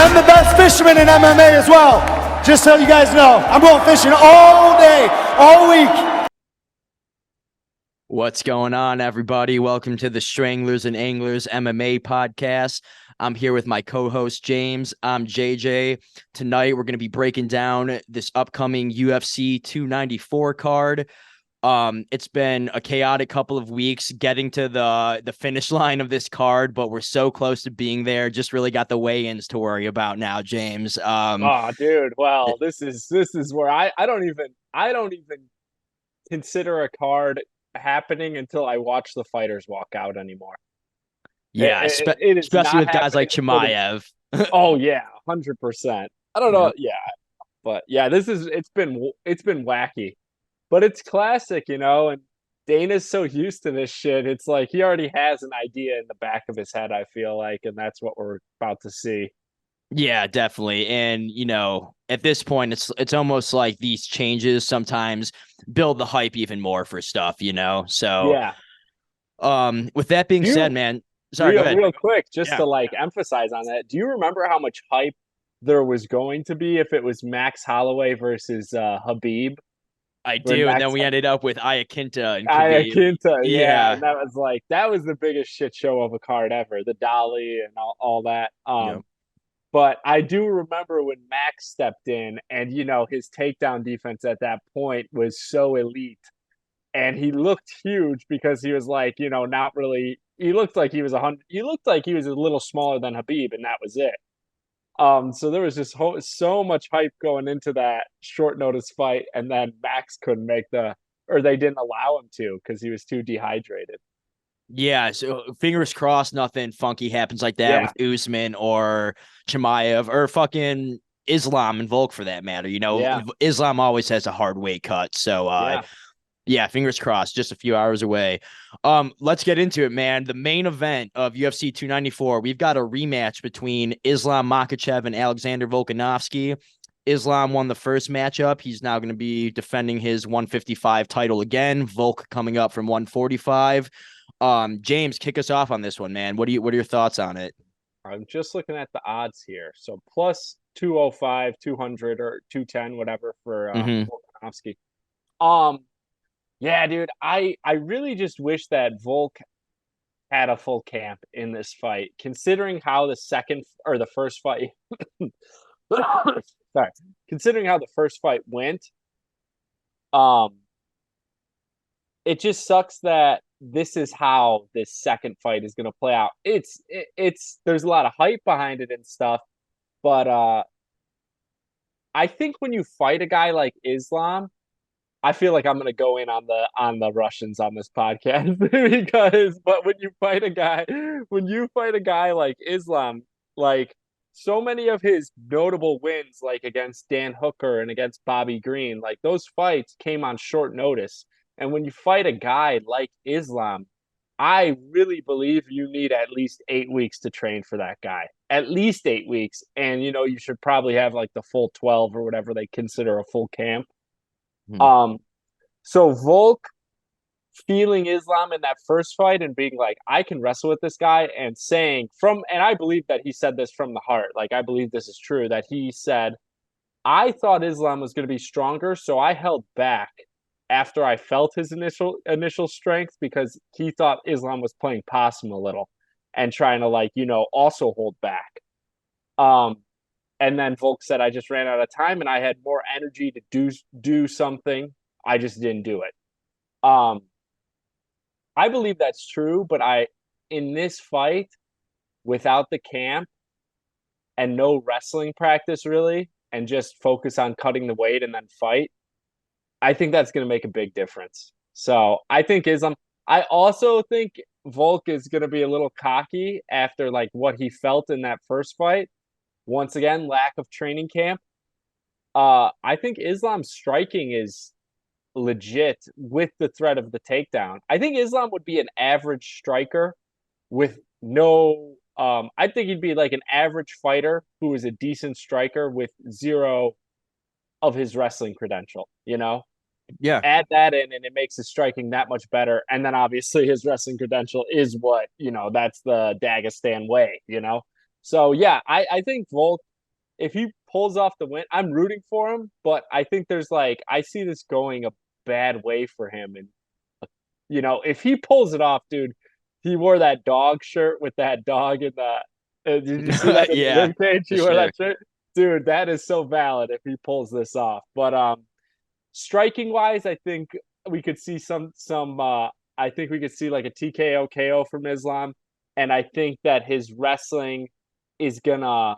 I'm the best fisherman in MMA as well. Just so you guys know, I'm going fishing all day, all week. What's going on, everybody? Welcome to the Stranglers and Anglers MMA podcast. I'm here with my co-host, James. I'm JJ. Tonight, we're going to be breaking down this upcoming UFC 294 card. It's been a chaotic couple of weeks getting to the finish line of this card, but we're so close to being there. Just really got the weigh-ins to worry about now, James. Oh, dude. Well, this is where I don't even consider a card happening until I watch the fighters walk out anymore. Yeah, it is especially with not guys like Chimaev. Oh yeah, 100%. I don't know. Yeah, but yeah, it's been wacky, but it's classic, and Dana's so used to this shit. It's like he already has an idea in the back of his head, I feel like, and that's what we're about to see. Yeah, definitely. And, at this point, it's almost like these changes sometimes build the hype even more for stuff, So, Yeah. With that being said, man, sorry, go ahead. Real quick, just to emphasize on that. Do you remember how much hype there was going to be if it was Max Holloway versus Khabib? I do, and then we ended up with Iaquinta and Khabib. Iaquinta, yeah. And that was the biggest shit show of a card ever. The Dolly and all that. But I do remember when Max stepped in and, his takedown defense at that point was so elite. And he looked huge because he was like, not really. He looked like he was he looked like he was a little smaller than Khabib, and that was it. So there was just so much hype going into that short notice fight, and then Max couldn't or they didn't allow him to because he was too dehydrated. Yeah, so fingers crossed nothing funky happens like that with Usman or Chimaev or fucking Islam and Volk for that matter. Islam always has a hard weight cut. So, yeah, fingers crossed, just a few hours away. Let's get into it, man. The main event of UFC 294, we've got a rematch between Islam Makhachev and Alexander Volkanovski. Islam won the first matchup. He's now going to be defending his 155 title again. Volk coming up from 145. James, kick us off on this one, man. What are your thoughts on it? I'm just looking at the odds here. So plus 205, 200 or 210, whatever for Volkanovski. Yeah, dude, I really just wish that Volk had a full camp in this fight, considering how the first fight sorry, considering how the first fight went. It just sucks that this is how this second fight is going to play out. It's there's a lot of hype behind it and stuff, but I think when you fight a guy like Islam, I feel like I'm going to go in on the Russians on this podcast but when you fight a guy like Islam, like so many of his notable wins, like against Dan Hooker and against Bobby Green, like those fights came on short notice. And when you fight a guy like Islam, I really believe you need at least 8 weeks to train for that guy. At least 8 weeks. And, you should probably have like the full 12 or whatever they consider a full camp. So Volk feeling Islam in that first fight and being like, I can wrestle with this guy, and saying and I believe that he said this from the heart. Like, I believe this is true, that he said, I thought Islam was going to be stronger, so I held back after I felt his initial strength, because he thought Islam was playing possum a little and trying to also hold back. And then Volk said, I just ran out of time and I had more energy to do something. I just didn't do it. I believe that's true, but in this fight, without the camp and no wrestling practice really, and just focus on cutting the weight and then fight, I think that's going to make a big difference. So I think I also think Volk is going to be a little cocky after what he felt in that first fight. Once again, lack of training camp. I think Islam's striking is legit with the threat of the takedown. I think Islam would be an average striker with no I think he'd be like an average fighter who is a decent striker with zero of his wrestling credential, Yeah. Add that in and it makes his striking that much better. And then obviously his wrestling credential is what, that's the Dagestan way, So yeah, I think Volk if he pulls off the win, I'm rooting for him, but I think there's like I see this going a bad way for him, and if he pulls it off, dude, he wore that dog shirt with that dog in the. Did you see that in the rib cage? He wore that shirt, dude. That is so valid if he pulls this off. But striking wise, I think we could see some. I think we could see like a TKO KO from Islam, and I think that his wrestling is gonna.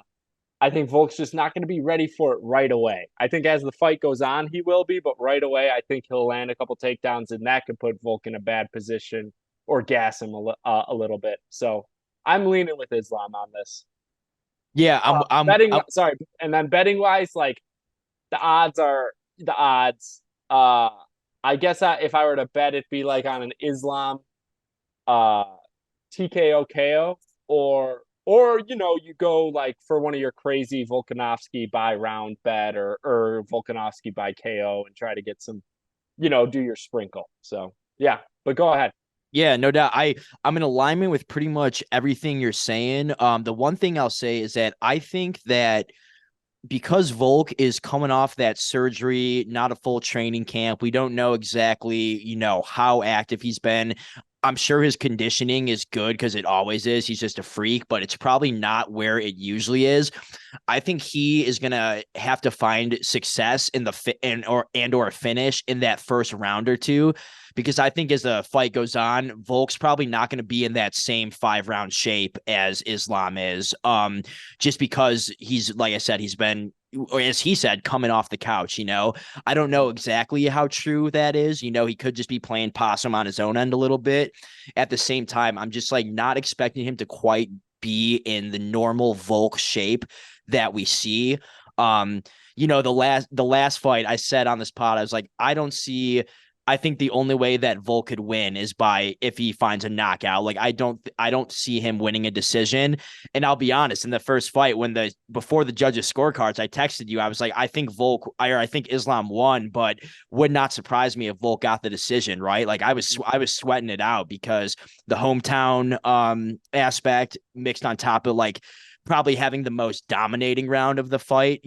I think Volk's just not going to be ready for it right away. I think as the fight goes on, he will be, but right away, I think he'll land a couple takedowns, and that could put Volk in a bad position or gas him a little bit. So I'm leaning with Islam on this. Yeah, I'm betting. Sorry, and then betting wise, like the odds are the odds. I guess if I were to bet, it'd be like on an Islam, TKO KO or you go like for one of your crazy Volkanovski by round bet or Volkanovski by KO and try to get some, do your sprinkle. So yeah, but go ahead. Yeah, no doubt. I'm in alignment with pretty much everything you're saying. The one thing I'll say is that I think that because Volk is coming off that surgery, not a full training camp, we don't know exactly, how active he's been. I'm sure his conditioning is good because it always is. He's just a freak, but it's probably not where it usually is. I think he is going to have to find success in the or a finish in that first round or two, because I think as the fight goes on, Volk's probably not going to be in that same 5-round shape as Islam is. Just because he's, like I said, he's been, or as he said, coming off the couch. I don't know exactly how true that is. He could just be playing possum on his own end a little bit. At the same time, I'm just like not expecting him to quite be in the normal Volk shape that we see. The last fight I said on this pod, I was like, I think the only way that Volk could win is if he finds a knockout. Like I don't see him winning a decision. And I'll be honest, in the first fight, before the judges' scorecards, I texted you. I was like, I think Islam won, but would not surprise me if Volk got the decision. Right? Like I was sweating it out because the hometown aspect mixed on top of like probably having the most dominating round of the fight.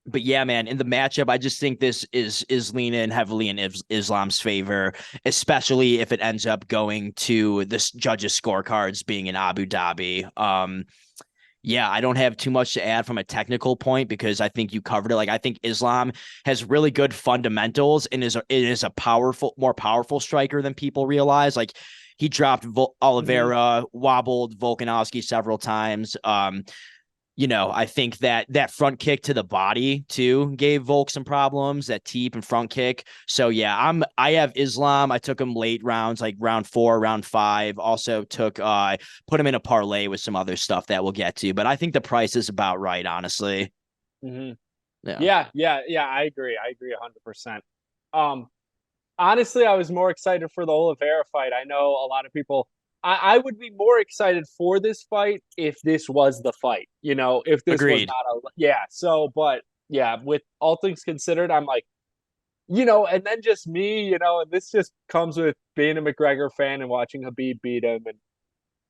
But yeah, man, in the matchup, I just think this is leaning heavily in Islam's favor, especially if it ends up going to this judges' scorecards being in Abu Dhabi. Yeah, I don't have too much to add from a technical point because I think you covered it. Like I think Islam has really good fundamentals and is a more powerful striker than people realize. Like he dropped Oliveira, wobbled Volkanovski several times. I think that front kick to the body too gave Volk some problems, that teep and front kick. So yeah, I have Islam. I took him late rounds, like round 4, round 5. Also put him in a parlay with some other stuff that we'll get to. But I think the price is about right, honestly. Mm-hmm. Yeah. I agree. 100%. Honestly, I was more excited for the Oliveira fight. I know a lot of people. I would be more excited for this fight if this was the fight, if this Agreed. was not but with all things considered, I'm like, and then just me, and this just comes with being a McGregor fan and watching Khabib beat him. And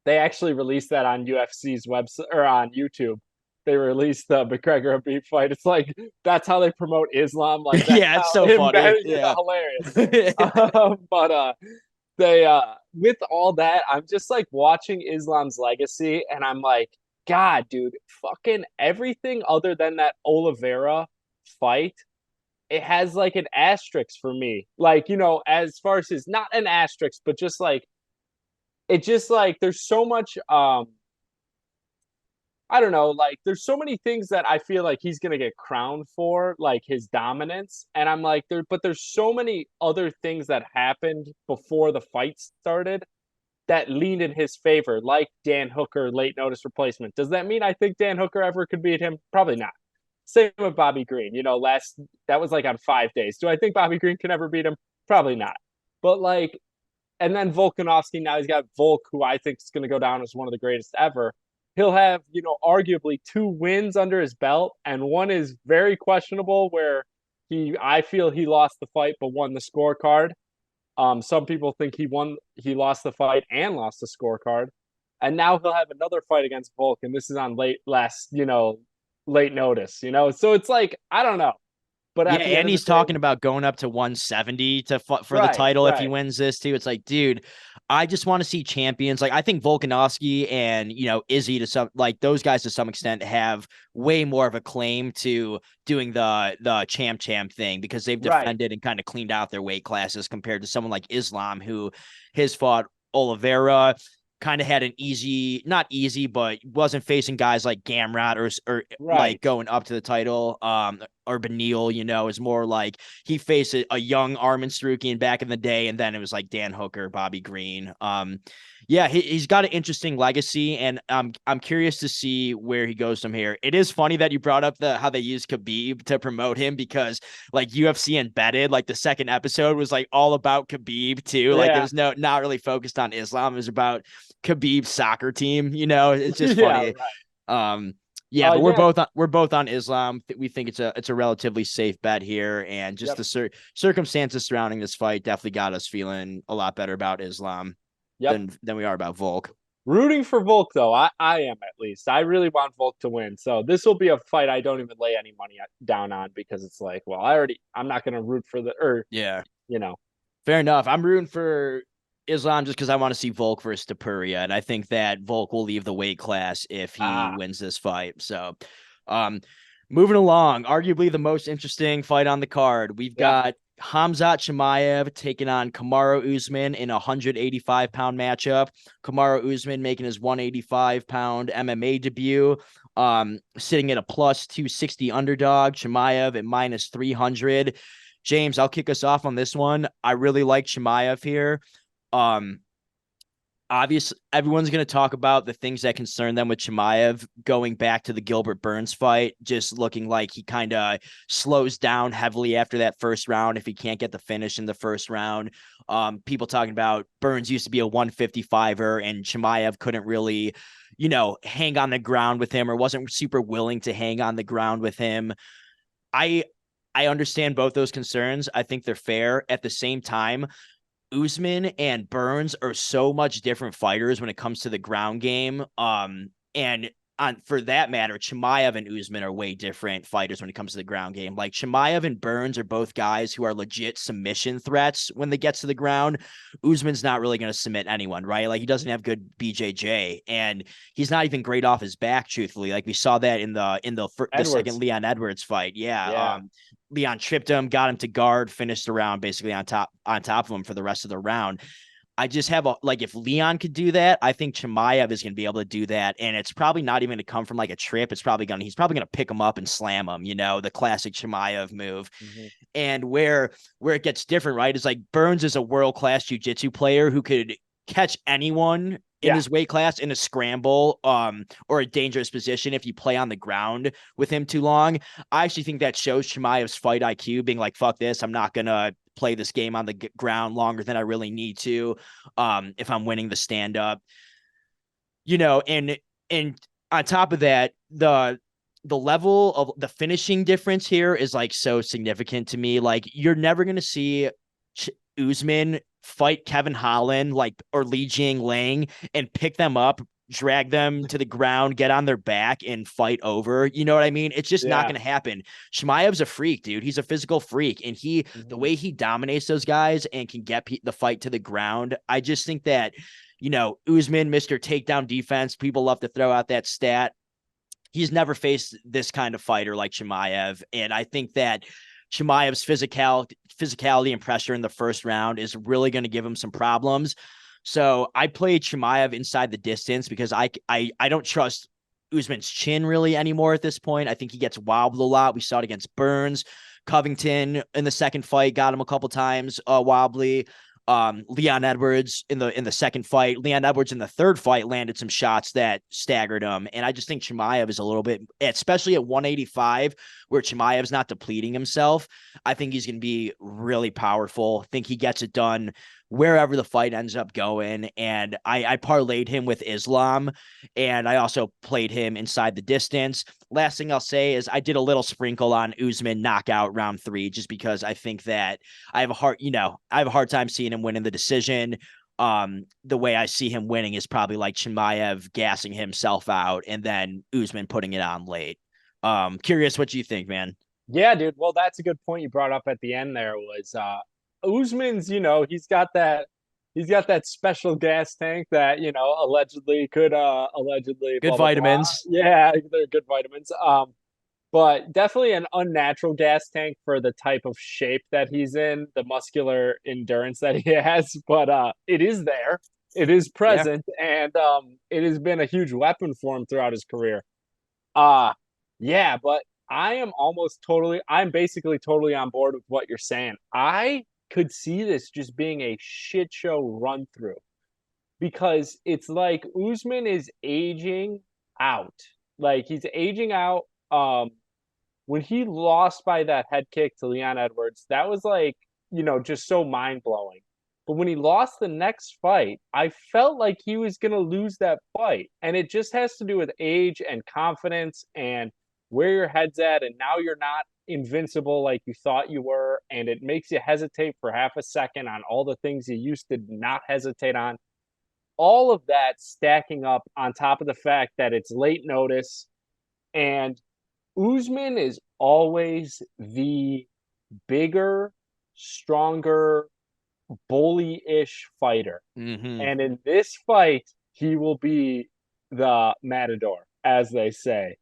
they actually released that on UFC's website or on YouTube. They released the McGregor Khabib fight. It's like, that's how they promote Islam. Like, yeah, it's so funny. Yeah. Hilarious. But they with all that, I'm just like watching Islam's legacy and I'm like, God, dude, fucking everything other than that Oliveira fight, it has like an asterisk for me. Like, as far as his, not an asterisk, but just like, it just like, there's so much, I don't know, like there's so many things that I feel like he's gonna get crowned for, like his dominance. And I'm like, there's so many other things that happened before the fight started that leaned in his favor, like Dan Hooker, late notice replacement. Does that mean I think Dan Hooker ever could beat him? Probably not. Same with Bobby Green. That was like on 5 days. Do I think Bobby Green can ever beat him? Probably not. But like, and then Volkanovski, now he's got Volk, who I think is going to go down as one of the greatest ever. He'll have, arguably 2 wins under his belt, and one is very questionable where I feel he lost the fight but won the scorecard. Some people think he lost the fight and lost the scorecard. and now he'll have another fight against Volk, and this is on late notice, So it's like, I don't know. But yeah, at the end and of the he's day, talking about going up to 170 for the right, title if he right. wins this too. It's like, dude, I just want to see champions. Like, I think Volkanovski and Izzy to some, like, those guys to some extent have way more of a claim to doing the champ thing because they've defended and kind of cleaned out their weight classes compared to someone like Islam who has fought Oliveira, kind of had an not easy, but wasn't facing guys like Gamrot or like going up to the title. Or Beneil, is more like he faced a young Armin Sarukian back in the day, and then it was like Dan Hooker, Bobby Green. Yeah, he's got an interesting legacy, and I'm curious to see where he goes from here. It is funny that you brought up how they used Khabib to promote him because like UFC Embedded, like the second episode was like all about Khabib too. Like there was not really focused on Islam. It was about Khabib's soccer team. It's just funny. Right. Yeah, but we're both on Islam. We think it's a relatively safe bet here, and just the circumstances surrounding this fight definitely got us feeling a lot better about Islam than we are about Volk. Rooting for Volk though, I am at least. I really want Volk to win. So this will be a fight I don't even lay any money down on because it's like, well, I'm not going to root for Fair enough. I'm rooting for Islam just because I want to see Volk versus Topuria, and I think that Volk will leave the weight class if he wins this fight. So, moving along, arguably the most interesting fight on the card, we've got Khamzat Chimaev taking on Kamaru Usman in a 185-pound matchup. Kamaru Usman making his 185-pound MMA debut, sitting at a plus 260 underdog. Chimaev at minus 300. James, I'll kick us off on this one. I really like Chimaev here. Obviously, everyone's going to talk about the things that concern them with Chimaev going back to the Gilbert Burns fight, just looking like he kind of slows down heavily after that first round if he can't get the finish in the first round. People talking about Burns used to be a 155er and Chimaev couldn't really, hang on the ground with him or wasn't super willing to hang on the ground with him. I understand both those concerns. I think they're fair. At the same time, Usman and Burns are so much different fighters when it comes to the ground game. And for that matter, Chimaev and Usman are way different fighters when it comes to the ground game. Like Chimaev and Burns are both guys who are legit submission threats when they get to the ground. Usman's not really going to submit anyone, right? Like he doesn't have good BJJ, and he's not even great off his back, truthfully. Like we saw that in the second Leon Edwards fight. Leon tripped him, got him to guard, finished the round basically on top of him for the rest of the round. I just have if Leon could do that, I think Chimaev is going to be able to do that. And it's probably not even to come from like a trip. He's probably going to pick him up and slam him, the classic Chimaev move. Mm-hmm. And where it gets different, right, is like Burns is a world-class jiu-jitsu player who could catch anyone in his weight class in a scramble or a dangerous position if you play on the ground with him too long. I actually think that shows Chimaev's fight IQ being like, fuck this, I'm not going to play this game on the ground longer than I really need to if I'm winning the stand-up. And on top of that, the level of the finishing difference here is like so significant to me. Like you're never going to see Usman fight Kevin Holland or Li Jingliang and pick them up, drag them to the ground, get on their back and fight over. You know what I mean? It's just not going to happen. Chimaev's a freak, dude. He's a physical freak. And the way he dominates those guys and can get the fight to the ground, I just think that, Usman, Mr. Takedown Defense, people love to throw out that stat. He's never faced this kind of fighter like Chimaev. And I think that Chimaev's physicality and pressure in the first round is really going to give him some problems. So I played Chimaev inside the distance because I don't trust Usman's chin really anymore at this point. I think he gets wobbled a lot. We saw it against Burns. Covington in the second fight got him a couple times wobbly. Leon Edwards in the second fight. Leon Edwards in the third fight landed some shots that staggered him. And I just think Chimaev is a little bit, especially at 185, where Chimaev's not depleting himself. I think he's going to be really powerful. I think he gets it done wherever the fight ends up going. And I parlayed him with Islam, and I also played him inside the distance. Last thing I'll say is I did a little sprinkle on Usman knockout round 3, just because I think that I have a hard time seeing him winning the decision. The way I see him winning is probably like Chimaev gassing himself out and then Usman putting it on late. Curious what you think, man. Yeah, dude. Well, that's a good point you brought up at the end there was Usman's, he's got that special gas tank that, allegedly could allegedly Good blah blah blah. vitamins. Yeah, they're good vitamins. But definitely an unnatural gas tank for the type of shape that he's in, the muscular endurance that he has. But it is there. It is present, and it has been a huge weapon for him throughout his career. Yeah, but I'm basically totally on board with what you're saying. I could see this just being a shit show run through because it's like Usman is aging out. Like he's aging out. When he lost by that head kick to Leon Edwards, that was like, just so mind blowing. But when he lost the next fight, I felt like he was going to lose that fight. And it just has to do with age and confidence and where your head's at. And now you're not invincible like you thought you were. And it makes you hesitate for half a second on all the things you used to not hesitate on. All of that stacking up on top of the fact that it's late notice. And Usman is always the bigger, stronger, bully-ish fighter. Mm-hmm. And in this fight, he will be the matador, as they say.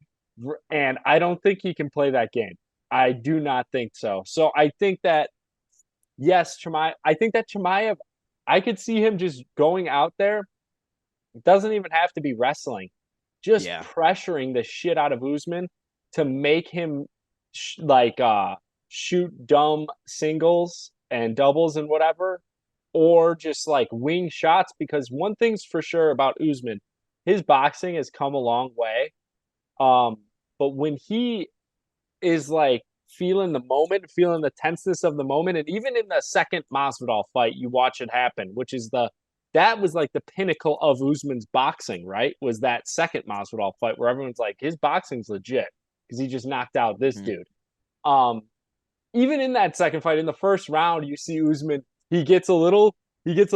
And I don't think he can play that game. I do not think so. So I think that, yes, Chimaev, I could see him just going out there. It doesn't even have to be wrestling. Just pressuring the shit out of Usman to make him shoot dumb singles and doubles and whatever, or just like wing shots. Because one thing's for sure about Usman, his boxing has come a long way. But when he is like feeling the moment, feeling the tenseness of the moment, and even in the second Masvidal fight, you watch it happen, which is that was like the pinnacle of Usman's boxing, right? Was that second Masvidal fight where everyone's like, his boxing's legit because he just knocked out this dude. Even in that second fight, in the first round, you see Usman, he gets a little bit,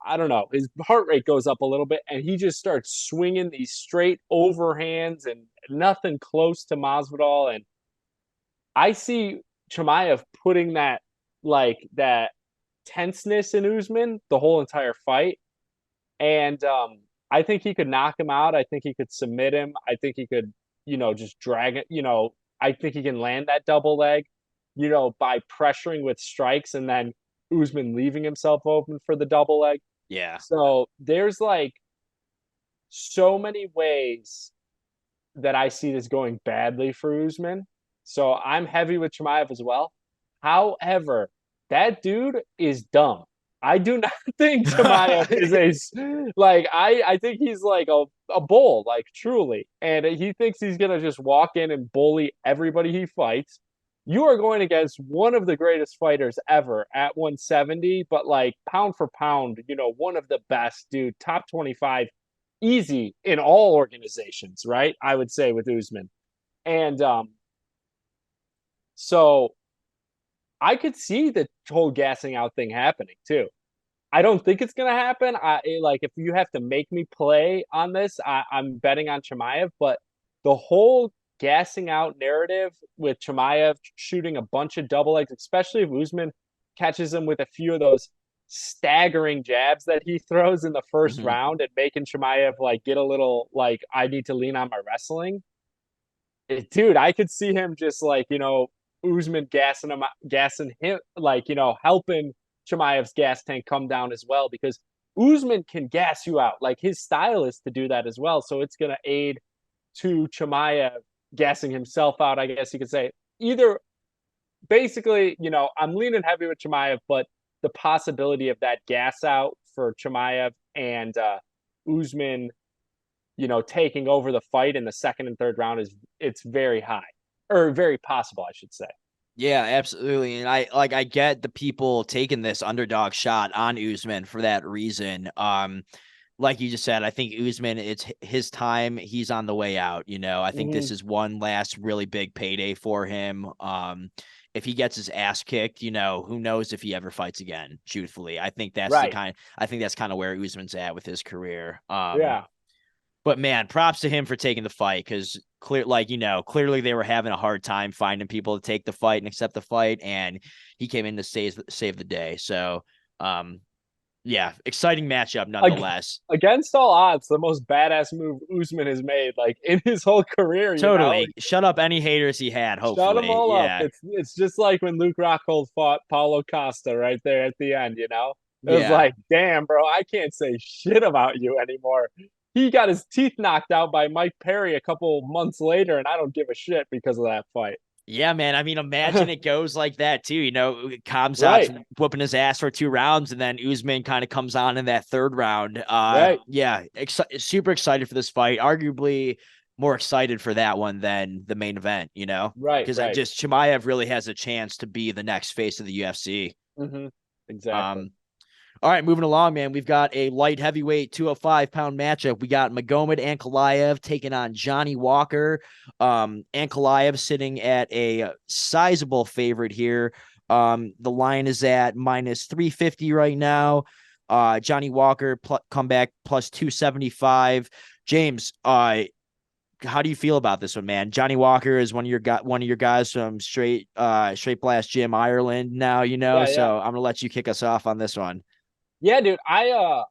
I don't know, his heart rate goes up a little bit, and he just starts swinging these straight overhands and nothing close to Masvidal. And I see Chimaev putting that tenseness in Usman the whole entire fight. And I think he could knock him out. I think he could submit him. I think he could, just drag it. I think he can land that double leg, by pressuring with strikes and then Usman leaving himself open for the double leg. Yeah. So there's like so many ways that I see this going badly for Usman. So I'm heavy with Chimaev as well. However, that dude is dumb. I do not think Chimaev is I think he's like a bull, like truly. And he thinks he's going to just walk in and bully everybody he fights. You are going against one of the greatest fighters ever at 170, but like pound for pound, one of the best, dude, top 25, easy in all organizations, right? I would say with Usman. And so I could see the whole gassing out thing happening too. I don't think it's going to happen. If you have to make me play on this, I'm betting on Chimaev, but the whole gassing out narrative with Chimaev shooting a bunch of double legs, especially if Usman catches him with a few of those staggering jabs that he throws in the first round and making Chimaev get a little I need to lean on my wrestling. Dude, I could see him just Usman gassing him, helping Chimaev's gas tank come down as well, because Usman can gas you out. His style is to do that as well. So it's going to aid to Chimaev gassing himself out, I guess you could say. Either, basically, I'm leaning heavy with Chimaev, but the possibility of that gas out for Chimaev and Usman, taking over the fight in the second and third round it's very high, or very possible, I should say. Yeah, absolutely. And I get the people taking this underdog shot on Usman for that reason. Like you just said, I think Usman, it's his time. He's on the way out. I think this is one last really big payday for him. if he gets his ass kicked, you know, who knows if he ever fights again, truthfully. I think that's kind of where Usman's at with his career. Yeah. But man, props to him for taking the fight, because clearly they were having a hard time finding people to take the fight and accept the fight, and he came in to save the day. So, yeah, exciting matchup nonetheless. Against all odds, the most badass move Usman has made, like, in his whole career. Totally. You know? Shut up any haters he had, hopefully. Shut them all up. It's just like when Luke Rockhold fought Paulo Costa right there at the end, you know? It was like, damn, bro, I can't say shit about you anymore. He got his teeth knocked out by Mike Perry a couple months later, and I don't give a shit because of that fight. Yeah, man. I mean, imagine it goes like that too. You know, Khamzat's whooping his ass for 2 rounds, and then Usman kind of comes on in that 3rd round. Yeah, super excited for this fight. Arguably more excited for that one than the main event. You know, because Chimaev really has a chance to be the next face of the UFC. Mm-hmm. Exactly. All right, moving along, man. We've got a light heavyweight 205-pound matchup. We got Magomed Ankalaev taking on Johnny Walker. Ankalaev sitting at a sizable favorite here. The line is at minus 350 right now. Johnny Walker comeback plus 275. James, how do you feel about this one, man? Johnny Walker is one of your guys from Straight Blast Gym, Ireland now, you know. So I'm gonna let you kick us off on this one. Yeah, dude, I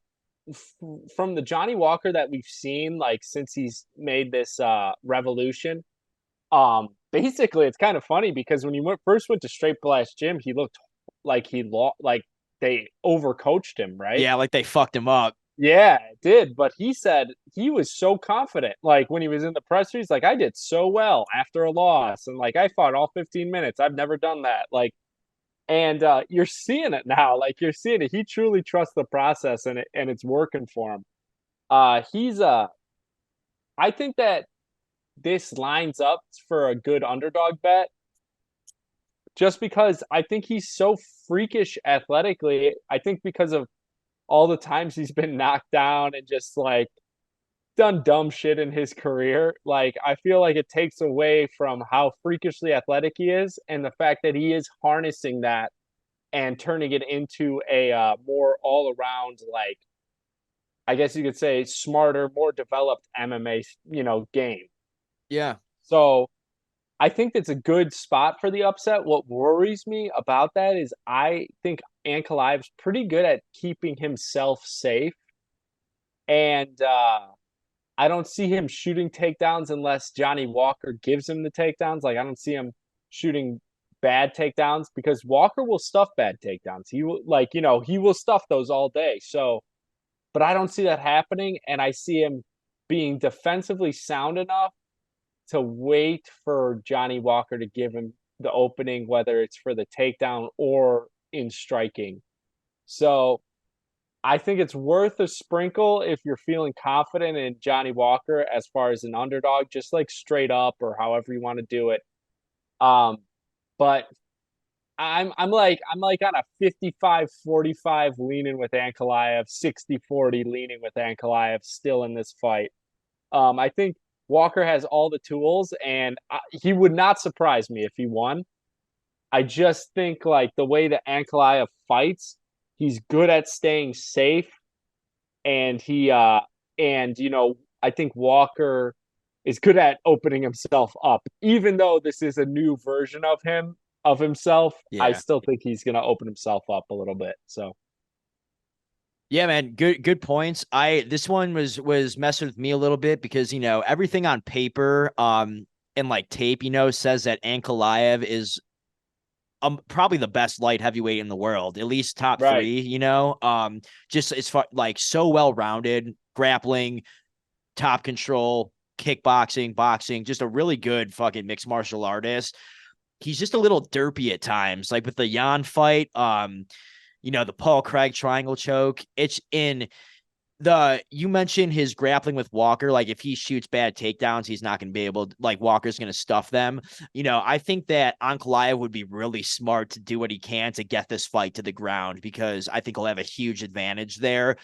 from the Johnny Walker that we've seen, like, since he's made this revolution, basically it's kind of funny because when he first went to Straight Blast Gym, he looked like they overcoached him, right? Yeah, like they fucked him up. Yeah, it did. But he said he was so confident. Like, when he was in the presser, he's like, I did so well after a loss, and like I fought all 15 minutes. I've never done that. Like, and you're seeing it now. Like, you're seeing it. He truly trusts the process, and it's working for him. I think that this lines up for a good underdog bet, just because I think he's so freakish athletically. I think because of all the times he's been knocked down and just like done dumb shit in his career. Like, I feel like it takes away from how freakishly athletic he is, and the fact that he is harnessing that and turning it into a more all around, like, I guess you could say, smarter, more developed MMA, game. Yeah. So I think that's a good spot for the upset. What worries me about that is I think Ankalaev's pretty good at keeping himself safe. And I don't see him shooting takedowns unless Johnny Walker gives him the takedowns. Like, I don't see him shooting bad takedowns, because Walker will stuff bad takedowns. He will, he will stuff those all day. So, but I don't see that happening. And I see him being defensively sound enough to wait for Johnny Walker to give him the opening, whether it's for the takedown or in striking. So I think it's worth a sprinkle if you're feeling confident in Johnny Walker as far as an underdog, just like straight up or however you want to do it. But I'm like on a 55-45 leaning with Ankalaev, 60-40 leaning with Ankalaev still in this fight. I think Walker has all the tools, and he would not surprise me if he won. I just think, like, the way that Ankalaev fights, he's good at staying safe, and I think Walker is good at opening himself up. Even though this is a new version of himself, I still think he's going to open himself up a little bit. So, yeah, man, good points. This one was messing with me a little bit because, everything on paper and like tape, says that Ankalaev is probably the best light heavyweight in the world, at least top 3, just as far, like, so well-rounded, grappling, top control, kickboxing, boxing, just a really good fucking mixed martial artist. He's just a little derpy at times, like with the Jan fight, the Paul Craig triangle choke. It's in you mentioned his grappling with Walker. Like, if he shoots bad takedowns, he's not going to be able to, like, Walker's going to stuff them. I think that Ankalaev would be really smart to do what he can to get this fight to the ground, because I think he'll have a huge advantage there.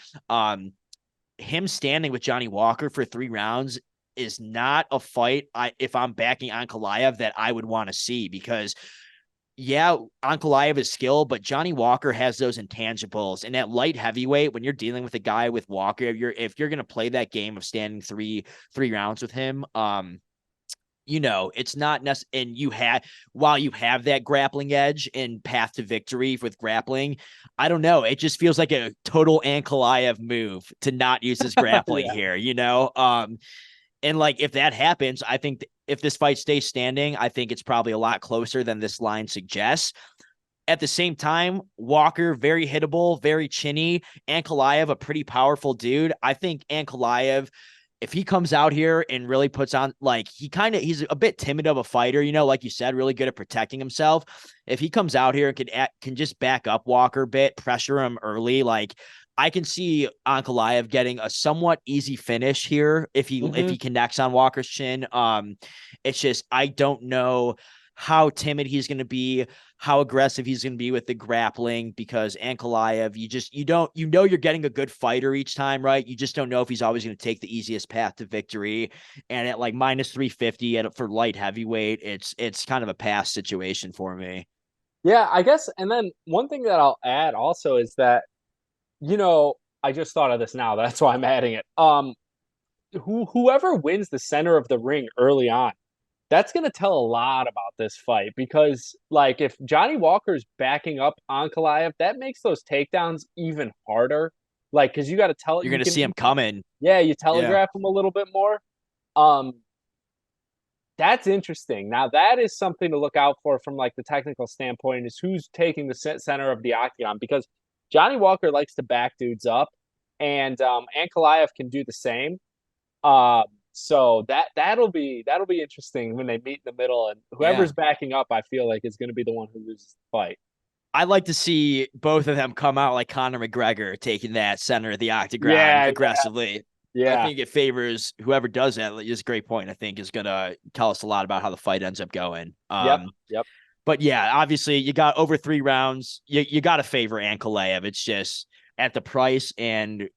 Him standing with Johnny Walker for 3 rounds is not a fight if I'm backing Ankalaev that I would want to see, because yeah, Ankalaev is skilled, but Johnny Walker has those intangibles. And at light heavyweight, when you're dealing with a guy with Walker, if you're gonna play that game of standing three rounds with him, it's not necessary. And while you have that grappling edge and path to victory with grappling, I don't know. It just feels like a total Ankalaev move to not use his grappling here, And like, if that happens, I think if this fight stays standing, I think it's probably a lot closer than this line suggests. At the same time, Walker, very hittable, very chinny. Ankalaev, a pretty powerful dude. I think Ankalaev, if he comes out here and really puts on, like, he's a bit timid of a fighter, like you said, really good at protecting himself. If he comes out here and can just back up Walker a bit, pressure him early, like, I can see Ankalaev getting a somewhat easy finish here if he connects on Walker's chin. It's just, I don't know how timid he's going to be, how aggressive he's going to be with the grappling, because Ankalaev, you're getting a good fighter each time, right? You just don't know if he's always going to take the easiest path to victory. And at like minus 350 for light heavyweight, it's kind of a pass situation for me. Yeah, I guess. And then one thing that I'll add also is that, I just thought of this now. That's why I'm adding it. Whoever wins the center of the ring early on, that's going to tell a lot about this fight, because, like, if Johnny Walker's backing up Ankalaev, that makes those takedowns even harder. Like, because you got to tell you're going to see him coming. Yeah, you telegraph him a little bit more. That's interesting. Now, that is something to look out for from, like, the technical standpoint, is who's taking the center of the octagon, because Johnny Walker likes to back dudes up, and Ankalaev can do the same. So that'll be interesting when they meet in the middle, and whoever's backing up, I feel like, is going to be the one who loses the fight. I'd like to see both of them come out like Conor McGregor, taking that center of the octagon aggressively. Yeah. I think it favors whoever does that. Is a great point. I think is going to tell us a lot about how the fight ends up going. Yep. But yeah, obviously you got over 3 rounds. You got to favor Ankalaev. It's just at the price and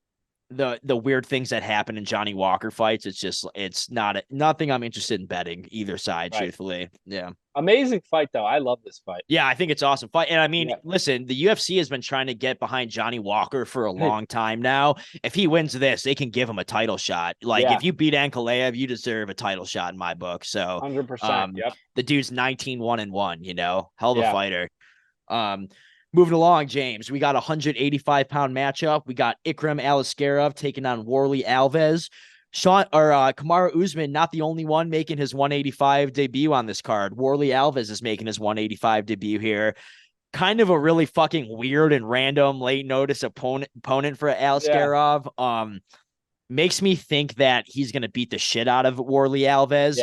the weird things that happen in Johnny Walker fights. It's nothing I'm interested in betting either side, truthfully. Yeah. Amazing fight though. I love this fight. Yeah, I think it's awesome fight. And I mean, listen, the UFC has been trying to get behind Johnny Walker for a long time now. If he wins this, they can give him a title shot. Like, if you beat Ankalaev, you deserve a title shot in my book. So 100%. The dude's 19-1-1, hell of a fighter. Moving along, James, we got a 185-pound matchup. We got Ikram Aliskerov taking on Warlly Alves. Kamaru Usman, not the only one making his 185 debut on this card. Warlly Alves is making his 185 debut here. Kind of a really fucking weird and random late notice opponent for Aliskerov. Makes me think that he's going to beat the shit out of Warlly Alves.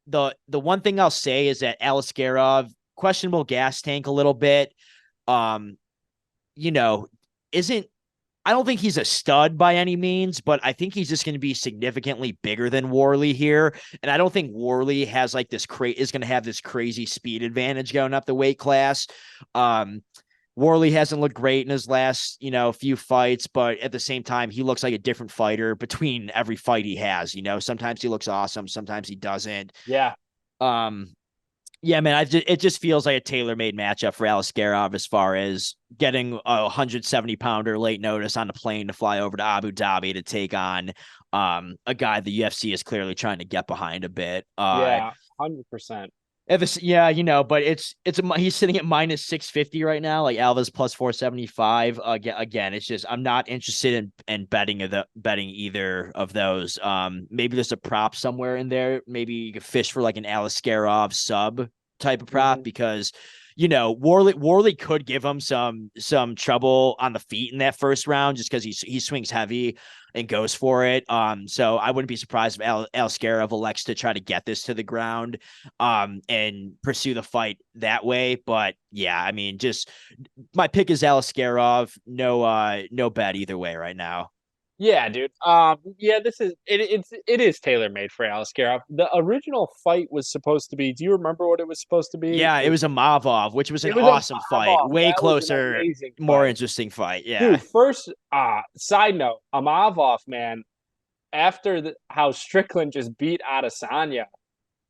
The one thing I'll say is that Aliskerov, questionable gas tank a little bit. I don't think he's a stud by any means, but I think he's just going to be significantly bigger than Warlly here. And I don't think Warlly has like is going to have this crazy speed advantage going up the weight class. Warlly hasn't looked great in his last, few fights, but at the same time, he looks like a different fighter between every fight he has. Sometimes he looks awesome, sometimes he doesn't. Yeah, man, it just feels like a tailor-made matchup for Aliskerov as far as getting a 170-pounder late notice on the plane to fly over to Abu Dhabi to take on a guy the UFC is clearly trying to get behind a bit. 100%. But he's sitting at minus 650 right now, like Alves plus 475. Again, it's just I'm not interested in betting either of those. Maybe there's a prop somewhere in there. Maybe you could fish for like an Aliskerov sub type of prop because Warlly could give him some trouble on the feet in that first round just because he swings heavy and goes for it. So I wouldn't be surprised if Aliskerov elects to try to get this to the ground and pursue the fight that way. But yeah, I mean, just my pick is Aliskerov. No bet either way right now. Yeah, dude. This is it is tailor-made for Aliskerov. The original fight was supposed to be, do you remember what it was supposed to be? Yeah, it was a Mavov, which was an awesome fight. Way closer, more interesting fight. Yeah. Dude, first side note, Mavov, man, after how Strickland just beat Adesanya,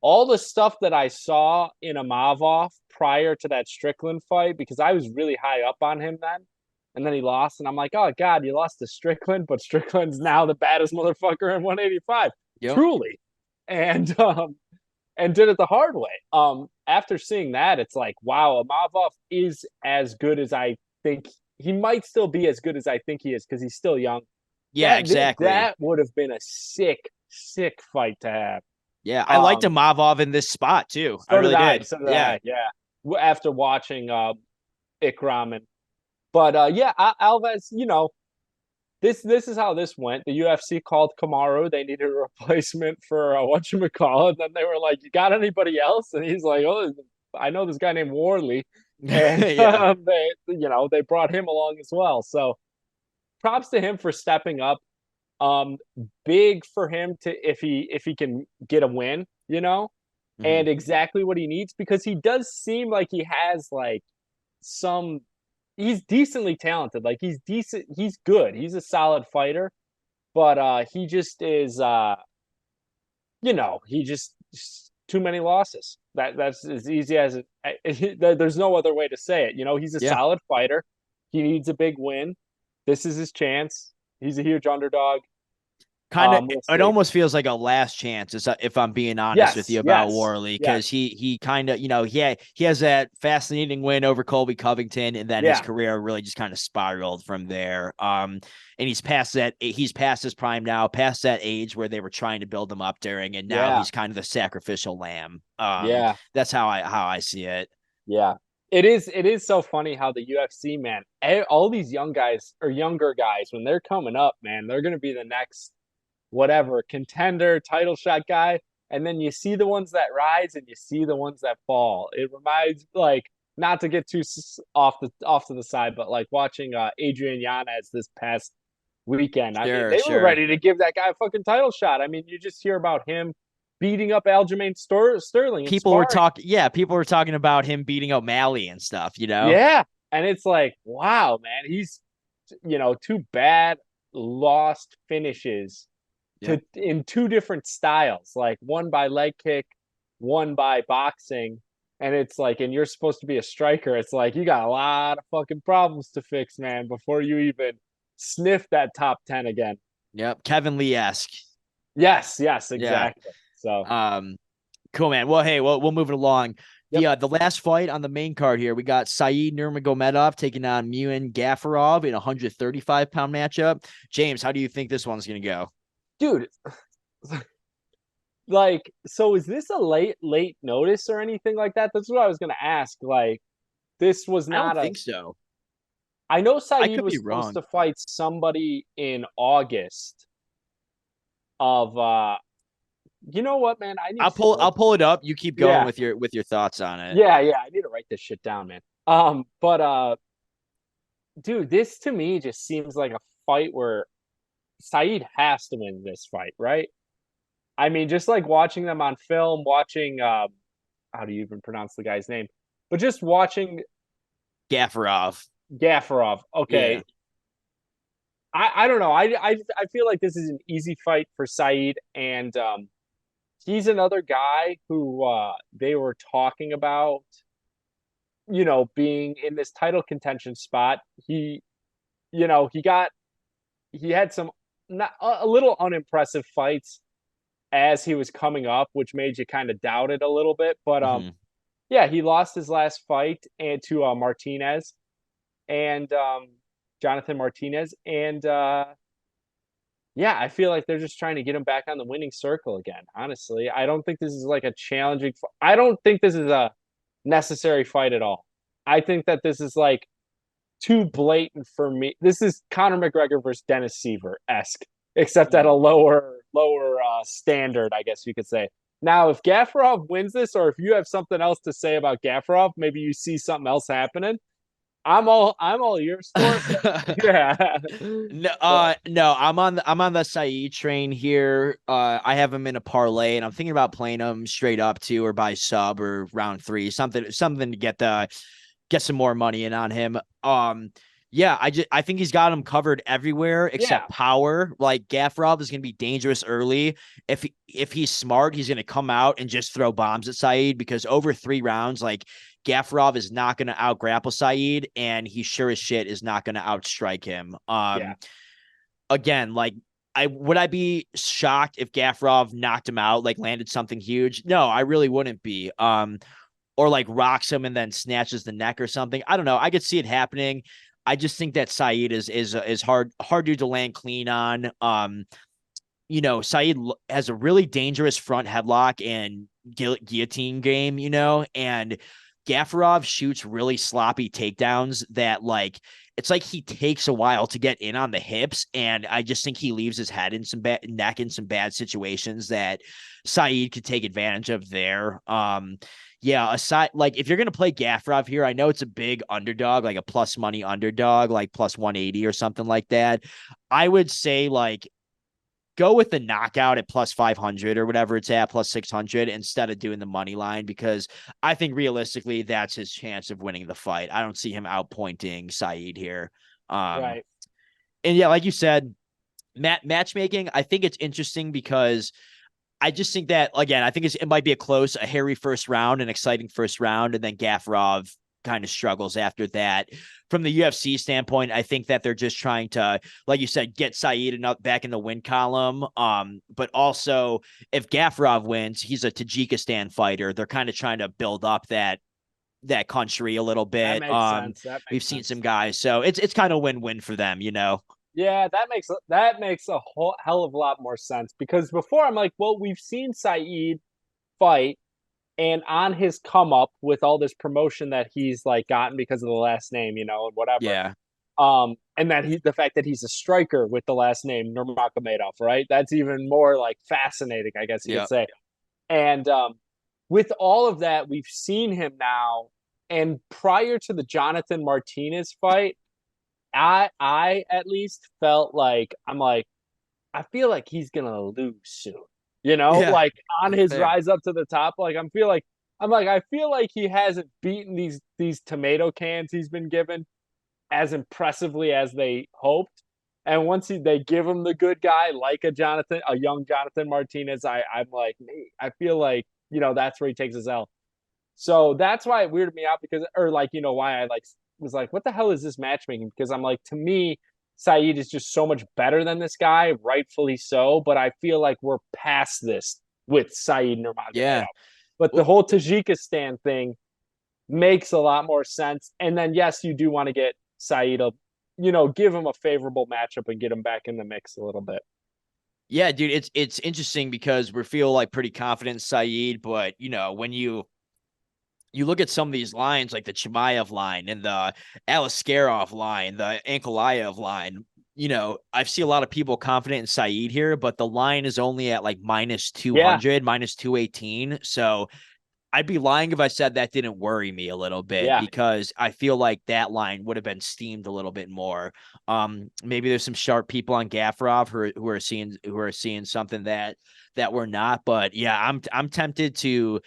all the stuff that I saw in Imavov prior to that Strickland fight, because I was really high up on him then, and then he lost, and I'm like, oh God, you lost to Strickland, but Strickland's now the baddest motherfucker in 185, Yep. truly, and did it the hard way. After seeing that, it's like, wow, Imavov is as good as I think. He might still be as good as I think he is because he's still young. Yeah, exactly. That would have been a sick fight to have. Yeah, I liked Imavov in this spot too. So I really did. So did I. Yeah. After watching Ikram but Alves, this is how this went. The UFC called Kamaru. They needed a replacement for whatchamacallit. Then they were like, "You got anybody else?" And he's like, "Oh, I know this guy named Warlly." And they brought him along as well. So props to him for stepping up. Big for him to if he can get a win, and exactly what he needs, because he does seem like he has like he's decently talented. Like he's decent, he's good, he's a solid fighter, but he just is he just too many losses. That's as easy as it. There's no other way to say it. He's a solid fighter. He needs a big win. This is his chance. He's a huge underdog. It almost feels like a last chance, if I'm being honest with you about Warlly, because he kind of, he has that fascinating win over Colby Covington, and then his career really just kind of spiraled from there. And he's past his prime now, past that age where they were trying to build him up during, and now he's kind of the sacrificial lamb. That's how I see it. Yeah. It is so funny how the UFC, man, all these young guys or younger guys, when they're coming up, man, they're going to be the next whatever contender, title shot guy, and then you see the ones that rise and you see the ones that fall. It reminds, like, not to get too off to the side, but like watching Adrian Yanez this past weekend. I mean, they were ready to give that guy a fucking title shot. I mean, you just hear about him beating up Aljamain Sterling. People were talking about him beating O'Malley and stuff, Yeah, and it's like, wow, man, he's two bad lost finishes in two different styles, like one by leg kick, one by boxing, and it's like, and you're supposed to be a striker. It's like you got a lot of fucking problems to fix, man, before you even sniff that top 10 again. Yep, Kevin Lee-esque. Yes, exactly. Yeah. So, cool, man. Well, hey, we'll move it along. Yep. The last fight on the main card here, we got Saeed Nurmagomedov taking on Muin Gafurov in a 135-pound matchup. James, how do you think this one's gonna go? Dude, like, so is this a late notice or anything like that? That's what I was gonna ask. Like, this was not. I don't think so. I know Saeed was supposed to fight somebody in August. You know what, man? I'll pull it up. You keep going with your thoughts on it. Yeah. I need to write this shit down, man. But dude, this to me just seems like a fight where Saeed has to win this fight, right? I mean, just like watching them on film, watching how do you even pronounce the guy's name? But just watching Gafurov. Okay. Yeah. I don't know. I feel like this is an easy fight for Saeed, and he's another guy who they were talking about, being in this title contention spot. He had some a little unimpressive fights as he was coming up, which made you kind of doubt it a little bit. But he lost his last fight to Martinez and Jonathan Martinez, and I feel like they're just trying to get him back on the winning circle again. Honestly, I don't think this is like a challenging. I don't think this is a necessary fight at all. I think that this is like too blatant for me. This is Conor McGregor versus Dennis Siver-esque, except at a lower standard, I guess you could say. Now, if Gafurov wins this, or if you have something else to say about Gafurov, maybe you see something else happening, I'm all ears for it. Yeah. No, I'm on the Saeed train here. I have him in a parlay, and I'm thinking about playing him straight up too, or by sub or round 3, something to get some more money in on him. Yeah, I think he's got him covered everywhere except power. Like Gafurov is going to be dangerous early. If he's smart, he's going to come out and just throw bombs at Saeed, because over 3 rounds, like Gafurov is not going to out grapple Saeed, and he sure as shit is not going to outstrike him. Again, like would I be shocked if Gafurov knocked him out, like landed something huge? No, I really wouldn't be. Or like rocks him and then snatches the neck or something. I don't know. I could see it happening. I just think that Saeed is hard dude to land clean on. Saeed has a really dangerous front headlock and guillotine game, and Gafurov shoots really sloppy takedowns that, like, it's like he takes a while to get in on the hips, and I just think he leaves his head in some neck in some bad situations that Saeed could take advantage of there. Aside, like, if you're going to play Gafurov here, I know it's a big underdog, like a plus money underdog, like plus 180 or something like that. I would say, like, go with the knockout at plus 500 or whatever it's at, plus 600, instead of doing the money line, because I think realistically that's his chance of winning the fight. I don't see him outpointing Saeed here. Right. And yeah, like you said, matchmaking, I think it's interesting because I just think that, again, I think it might be a hairy first round, an exciting first round, and then Gafurov kind of struggles after that. From the UFC standpoint, I think that they're just trying to, like you said, get Saeed back in the win column. But also, if Gafurov wins, he's a Tajikistan fighter. They're kind of trying to build up that country a little bit. That makes sense. We've seen some guys, so it's kind of win-win for them, Yeah, that makes a whole hell of a lot more sense, because before I'm like, well, we've seen Saeed fight, and on his come up with all this promotion that he's like gotten because of the last name, and whatever. Yeah. And then the fact that he's a striker with the last name Nurmagomedov, right? That's even more like fascinating, I guess you could say. And with all of that, we've seen him now, and prior to the Jonathan Martinez fight, I at least felt like I feel like he's gonna lose soon. Like on his rise up to the top. Like I feel like he hasn't beaten these tomato cans he's been given as impressively as they hoped. And once they give him the good guy, like a young Jonathan Martinez, I'm like, I feel like, that's where he takes his L. So that's why it weirded me out, why I was like, what the hell is this matchmaking? Because I'm like, to me, Saeed is just so much better than this guy, rightfully so. But I feel like we're past this with Saeed Nurmagomedov. Yeah. But the whole Tajikistan thing makes a lot more sense. And then, yes, you do want to get Saeed give him a favorable matchup and get him back in the mix a little bit. Yeah, dude, it's interesting because we feel like pretty confident in Saeed, but when you look at some of these lines, like the Chimaev line and the Aliskerov line, the Ankalaev line, I see a lot of people confident in Saeed here, but the line is only at like minus 200, minus 218. So I'd be lying if I said that didn't worry me a little bit, because I feel like that line would have been steamed a little bit more. Maybe there's some sharp people on Gafurov who are seeing something that we're not, but yeah, I'm tempted to,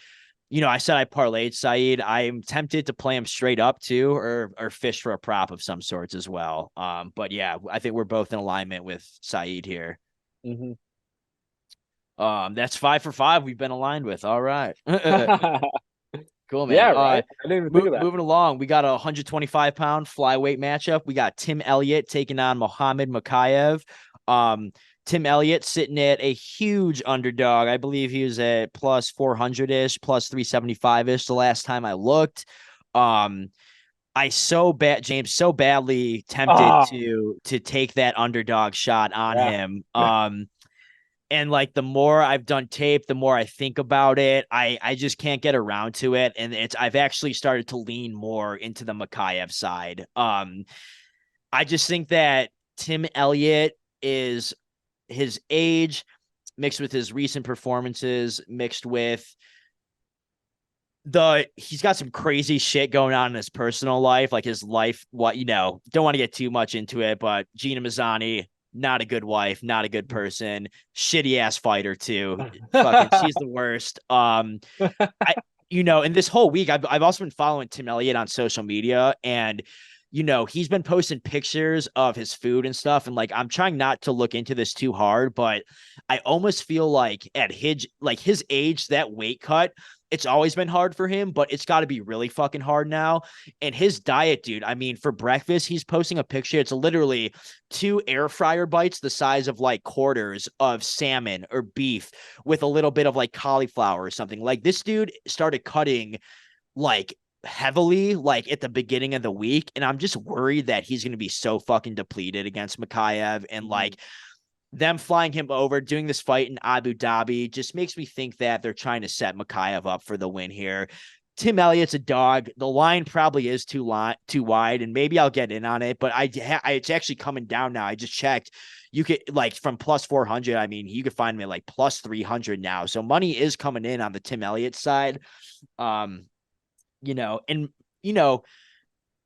I said I parlayed Saeed. I'm tempted to play him straight up too, or fish for a prop of some sorts as well. But yeah, I think we're both in alignment with Saeed here. Mm-hmm. That's 5 for 5 we've been aligned with. All right. Cool, man. Yeah, right. I didn't even think of that. Moving along, we got a 125-pound flyweight matchup. We got Tim Elliott taking on Mohammad Mokaev. Tim Elliott sitting at a huge underdog. I believe he was at plus 400-ish, plus 375-ish the last time I looked. James, so badly tempted to take that underdog shot on him. And like the more I've done tape, the more I think about it, I just can't get around to it. And I've actually started to lean more into the Mokaev side. I just think that Tim Elliott is his age mixed with his recent performances, mixed with he's got some crazy shit going on in his personal life, like his life, don't want to get too much into it, but Gina Mazzani, not a good wife, not a good person, shitty ass fighter too. She's the worst. And this whole week, I've also been following Tim Elliott on social media, and he's been posting pictures of his food and stuff. And like, I'm trying not to look into this too hard, but I almost feel like at his age, that weight cut, it's always been hard for him, but it's got to be really fucking hard now. And his diet, dude, I mean, for breakfast, he's posting a picture. It's literally 2 air fryer bites the size of like quarters of salmon or beef with a little bit of like cauliflower or something. Like, this dude started cutting like heavily like at the beginning of the week, and I'm just worried that he's going to be so fucking depleted against Mokaev, and like them flying him over, doing this fight in Abu Dhabi just makes me think that they're trying to set Mokaev up for the win here. Tim Elliott's a dog. The line probably is too wide, and maybe I'll get in on it, but it's actually coming down now. I just checked. You could like from plus 400. I mean, you could find me like plus 300 now. So money is coming in on the Tim Elliott side.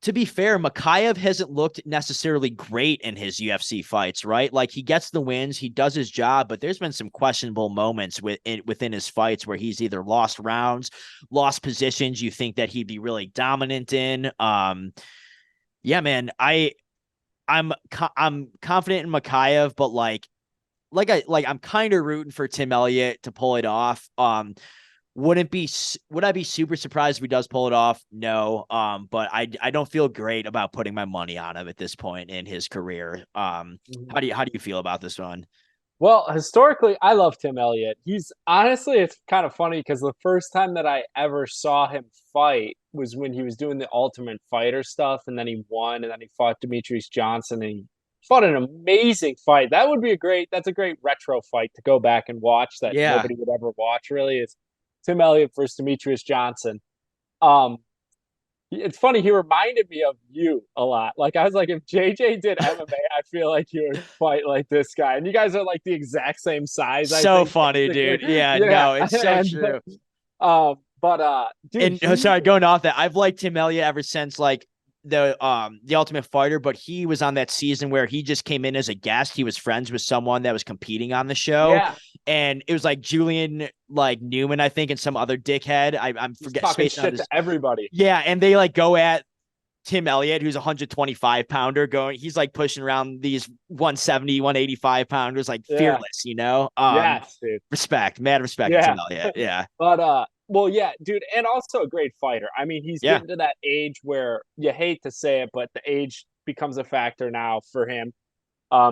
To be fair, Mokaev hasn't looked necessarily great in his UFC fights, right? Like, he gets the wins, he does his job, but there's been some questionable moments within his fights where he's either lost rounds, lost positions you think that he'd be really dominant in. Yeah, man, I'm confident in Mokaev, but I'm kind of rooting for Tim Elliott to pull it off. Would I be super surprised if he does pull it off? No. But I don't feel great about putting my money on him at this point in his career. How do you feel about this one? Well, historically, I love Tim Elliott. He's honestly, it's kind of funny because the first time that I ever saw him fight was when he was doing the Ultimate Fighter stuff, and then he won, and then he fought Demetrius Johnson, and he fought an amazing fight. That's a great retro fight to go back and watch that nobody would ever watch, really. Is Tim Elliott versus Demetrius Johnson. It's funny, he reminded me of you a lot. Like, I was like, if JJ did MMA, I feel like you would fight like this guy. And you guys are like the exact same size. So I think, funny, dude. Yeah, no, it's so true. Dude, sorry, going off that, I've liked Tim Elliott ever since like the Ultimate Fighter, but he was on that season where he just came in as a guest. He was friends with someone that was competing on the show, and it was like Julian like Newman, I think, and some other dickhead. I'm forgetting talking shit to everybody. Yeah, and they like go at Tim Elliott, who's a 125 pounder, he's like pushing around these 170, 185 pounders, like fearless, yes, dude. Mad respect to Tim Elliott. Yeah. But well, yeah, dude, and also a great fighter. I mean, he's getting to that age where you hate to say it, but the age becomes a factor now for him.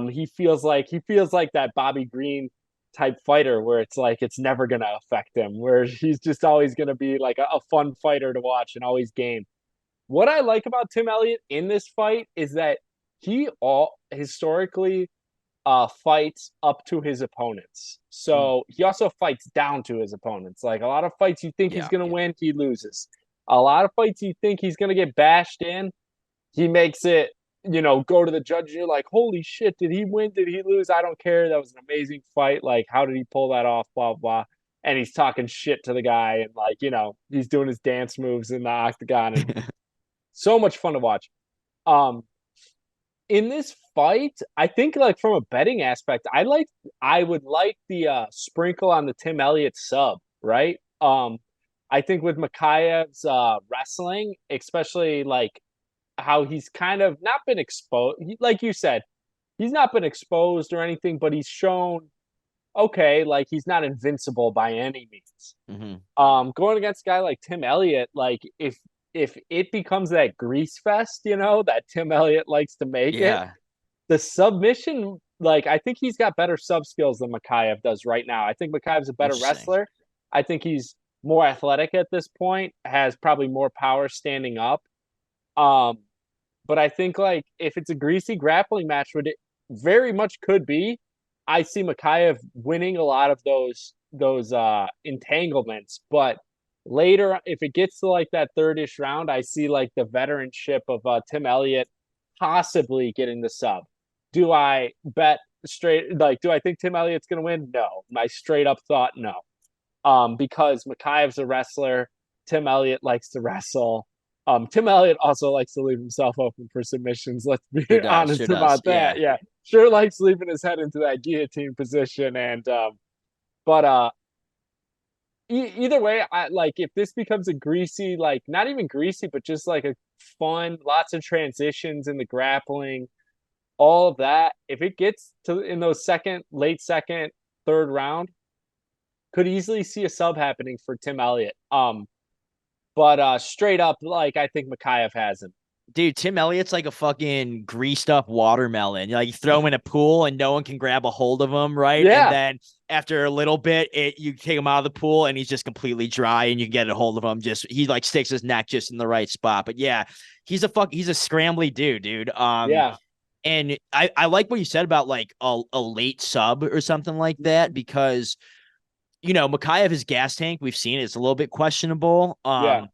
He feels like that Bobby Green type fighter where it's like it's never gonna affect him, where he's just always gonna be like a fun fighter to watch and always game. What I like about Tim Elliott in this fight is that he historically fights up to his opponents. So he also fights down to his opponents. Like, a lot of fights you think he's going to win, he loses. A lot of fights you think he's going to get bashed in, he makes it, go to the judge and you're like, holy shit, did he win? Did he lose? I don't care. That was an amazing fight. Like, how did he pull that off? Blah, blah. And he's talking shit to the guy, and like, he's doing his dance moves in the octagon, and so much fun to watch. In this fight, I think, like, from a betting aspect, I would like the sprinkle on the Tim Elliott sub, right? I think with Mokaev's wrestling, especially like how he's kind of not been exposed, like you said, he's not been exposed or anything, but he's shown, okay, like, he's not invincible by any means. Going against a guy like Tim Elliott, like, if it becomes that grease fest, that Tim Elliott likes to make it, the submission, like, I think he's got better sub skills than Mokaev does right now. I think Mokaev's a better wrestler. I think he's more athletic at this point, has probably more power standing up. But I think, like, if it's a greasy grappling match, what it very much could be, I see Mokaev winning a lot of those entanglements, but later, if it gets to like that third-ish round, I see like the veteranship of Tim Elliott possibly getting the sub. Do I bet straight, like, do I think Tim Elliott's going to win? No. My straight up thought, no. Because Mokaev's a wrestler. Tim Elliott likes to wrestle. Tim Elliott also likes to leave himself open for submissions. Let's be honest about that. Yeah. Sure likes leaving his head into that guillotine position. And, either way, I like, if this becomes a greasy, like, not even greasy, but just like a fun, lots of transitions in the grappling, all of that. If it gets to in those late second, third round, could easily see a sub happening for Tim Elliott. But straight up, like, I think Mokaev has him. Dude, Tim Elliott's like a fucking greased up watermelon. Like, you throw him in a pool and no one can grab a hold of him, right? Yeah. And then after a little bit, you take him out of the pool and he's just completely dry and you can get a hold of him. He like sticks his neck just in the right spot. But yeah, he's a scrambly dude. Yeah. And I like what you said about like a late sub or something like that, because Mokaev, his gas tank, we've seen it's a little bit questionable. Yeah.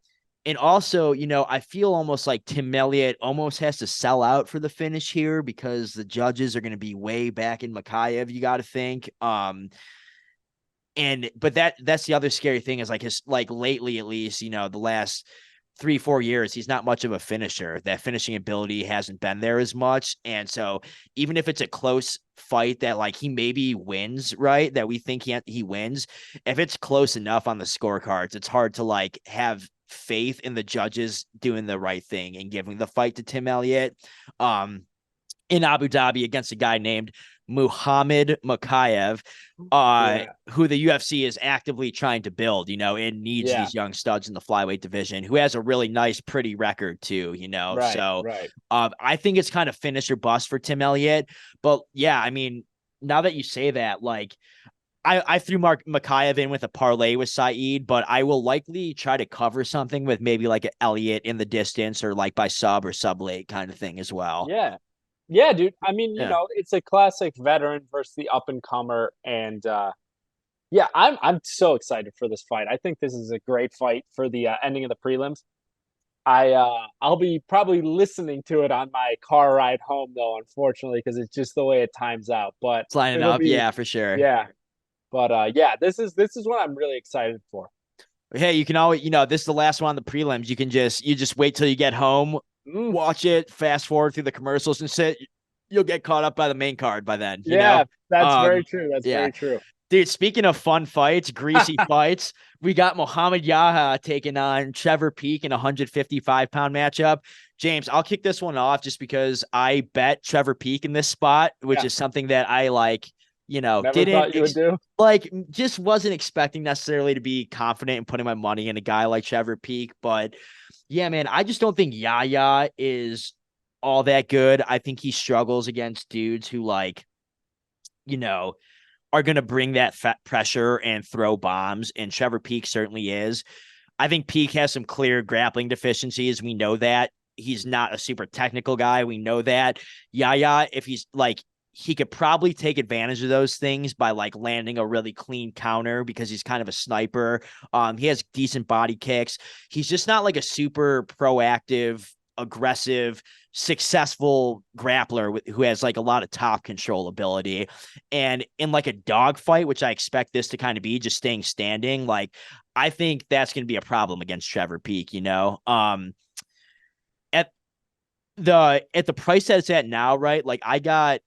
And also, I feel almost like Tim Elliott almost has to sell out for the finish here because the judges are going to be way back in Mokaev, you got to think. But that's the other scary thing is like lately, at least, the last 3-4 years, he's not much of a finisher. That finishing ability hasn't been there as much. And so even if it's a close fight that like he maybe wins, right, that we think he wins, if it's close enough on the scorecards, it's hard to like have faith in the judges doing the right thing and giving the fight to Tim Elliott in Abu Dhabi against a guy named Muhammad Mokaev, who the UFC is actively trying to build, and needs these young studs in the flyweight division, who has a really nice, pretty record too, Right, so right. I think it's kind of finish or bust for Tim Elliott. But yeah, I mean, now that you say that, like, I threw Mokaev in with a parlay with Saeed, but I will likely try to cover something with maybe like an Elliott in the distance or like by sub or sub late kind of thing as well. Yeah, dude. I mean, it's a classic veteran versus the up and comer, and I'm so excited for this fight. I think this is a great fight for the ending of the prelims. I'll be probably listening to it on my car ride home though, unfortunately, because it's just the way it times out. But it's lining up, yeah, for sure. Yeah. But this is what I'm really excited for. Hey, you can always, this is the last one on the prelims. You just wait till you get home, watch it, fast forward through the commercials and you'll get caught up by the main card by then. That's very true. That's very true. Dude, speaking of fun fights, greasy fights, we got Muhammad Yahya taking on Trevor Peek in a 155-pound matchup. James, I'll kick this one off just because I bet Trevor Peek in this spot, which is something that I like. Never thought you would do. Like, just wasn't expecting necessarily to be confident in putting my money in a guy like Trevor Peek. But yeah, man, I just don't think Yahya is all that good. I think he struggles against dudes who like, are going to bring that pressure and throw bombs. And Trevor Peek certainly is. I think Peek has some clear grappling deficiencies. We know that. He's not a super technical guy. We know that. Yahya, if he's like, he could probably take advantage of those things by like landing a really clean counter because he's kind of a sniper. He has decent body kicks. He's just not like a super proactive, aggressive, successful grappler who has like a lot of top control ability. And in like a dog fight, which I expect this to kind of be, just staying standing, like I think that's going to be a problem against Trevor Peek, at the price that it's at now, right? Like I got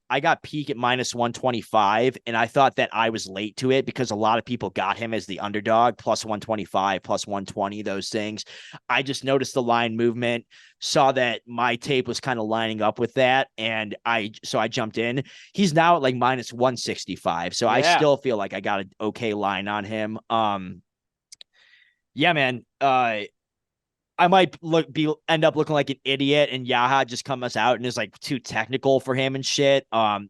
Peek at minus 125, and I thought that I was late to it because a lot of people got him as the underdog, plus 125, plus 120, those things. I just noticed the line movement, saw that my tape was kind of lining up with that, and I jumped in. He's now at like minus 165, so I still feel like I got an okay line on him. Yeah, man. I might end up looking like an idiot, and Yahya just comes out and is like too technical for him and shit. I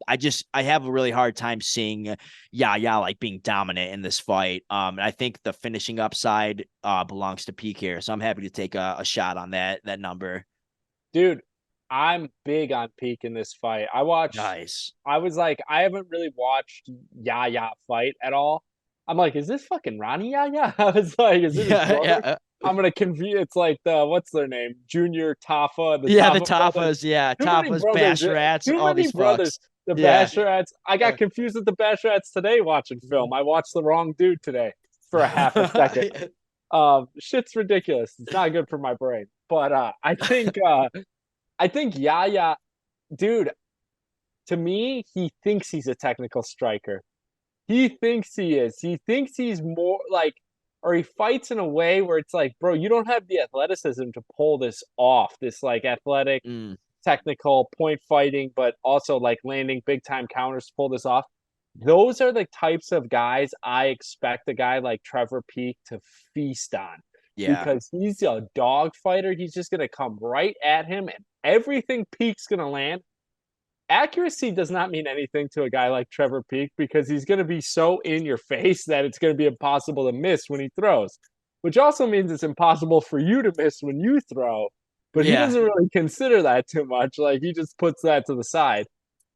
have a really hard time seeing Yahya like being dominant in this fight. And I think the finishing upside belongs to Peek here, so I'm happy to take a shot on that number. Dude, I'm big on Peek in this fight. I watched. Nice. I was like, I haven't really watched Yahya fight at all. I'm like, is this fucking Ronnie Yahya? I was like, is it his brother? Yeah. I'm gonna confuse. It's like what's their name? Junior Tafa. The Tafas. Yeah, Tafas, Basharats, all these brothers. The Basharats. I got confused with the Basharats today watching film. I watched the wrong dude today for a half a second. Shit's ridiculous. It's not good for my brain. But I think Yahya, dude. To me, he thinks he's a technical striker. He thinks he is. He thinks he's more like. or he fights in a way where it's like, bro, you don't have the athleticism to pull this off, this like athletic, technical point fighting, but also like landing big time counters to pull this off. Those are the types of guys I expect a guy like Trevor Peek to feast on. Yeah. Because he's a dog fighter. He's just going to come right at him, and everything Peek's going to land. Accuracy does not mean anything to a guy like Trevor Peek because he's going to be so in your face that it's going to be impossible to miss when he throws, which also means it's impossible for you to miss when you throw. But he doesn't really consider that too much. Like, he just puts that to the side.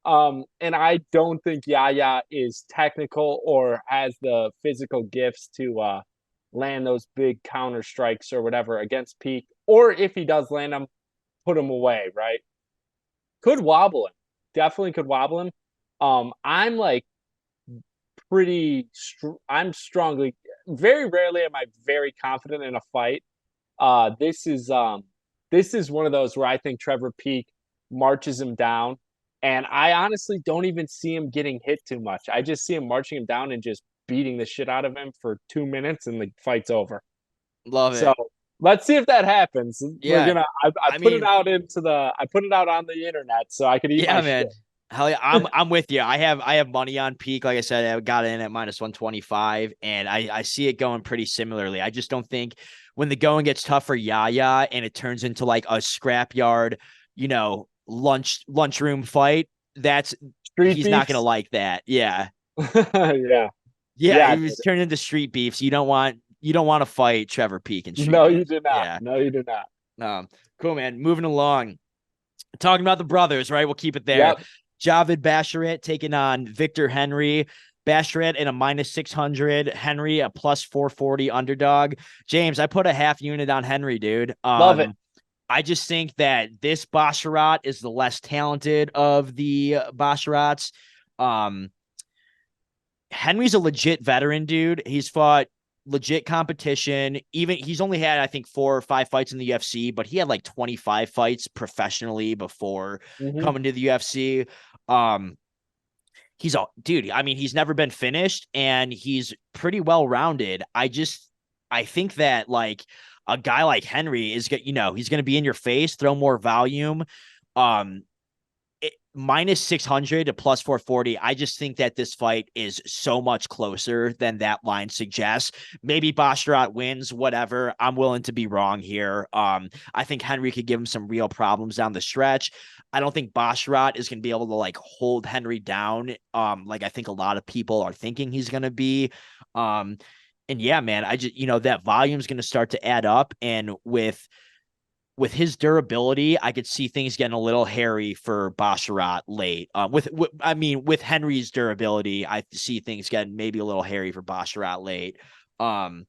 And I don't think Yahya is technical or has the physical gifts to land those big counter strikes or whatever against Peek. Or if he does land them, put him away, right? Could wobble him. Definitely could wobble him. I'm like I'm strongly, very rarely am I very confident in a fight. This is one of those where I think Trevor Peek marches him down. And I honestly don't even see him getting hit too much. I just see him marching him down and just beating the shit out of him for 2 minutes and the fight's over. Love it. So let's see if that happens. Yeah. I put it out on the internet so I could eat my man. shit. Hell yeah, I'm with you. I have money on Peek. Like I said, I got in at -125, and I see it going pretty similarly. I just don't think when the going gets tough for Yahya and it turns into like a scrapyard, lunchroom fight, he's not gonna like that. Yeah. Yeah. He was turned into street beefs. You don't want to fight Trevor Peek and street No, beef. you do not. Yeah. No, you do not. Cool, man. Moving along. Talking about the brothers, right? We'll keep it there. Yep. Javid Basharat taking on Victor Henry. Basharat in a -600, Henry a +440 underdog. James, I put a half unit on Henry, dude. Love it. I just think that this Basharat is the less talented of the Basharats. Henry's a legit veteran, dude. He's fought legit competition. Even he's only had, I think, 4 or 5 fights in the UFC, but he had like 25 fights professionally before coming to the UFC. He's a dude. I mean, he's never been finished and he's pretty well rounded. I think that like a guy like Henry is, he's going to be in your face, throw more volume. -600 to +440. I just think that this fight is so much closer than that line suggests. Maybe Basharat wins, whatever. I'm willing to be wrong here. I think Henry could give him some real problems down the stretch. I don't think Basharat is going to be able to like hold Henry down. Like I think a lot of people are thinking he's going to be. And yeah, man, I just, that volume is going to start to add up. And with his durability, I could see things getting a little hairy for Basharat late. With Henry's durability, I see things getting maybe a little hairy for Basharat late. And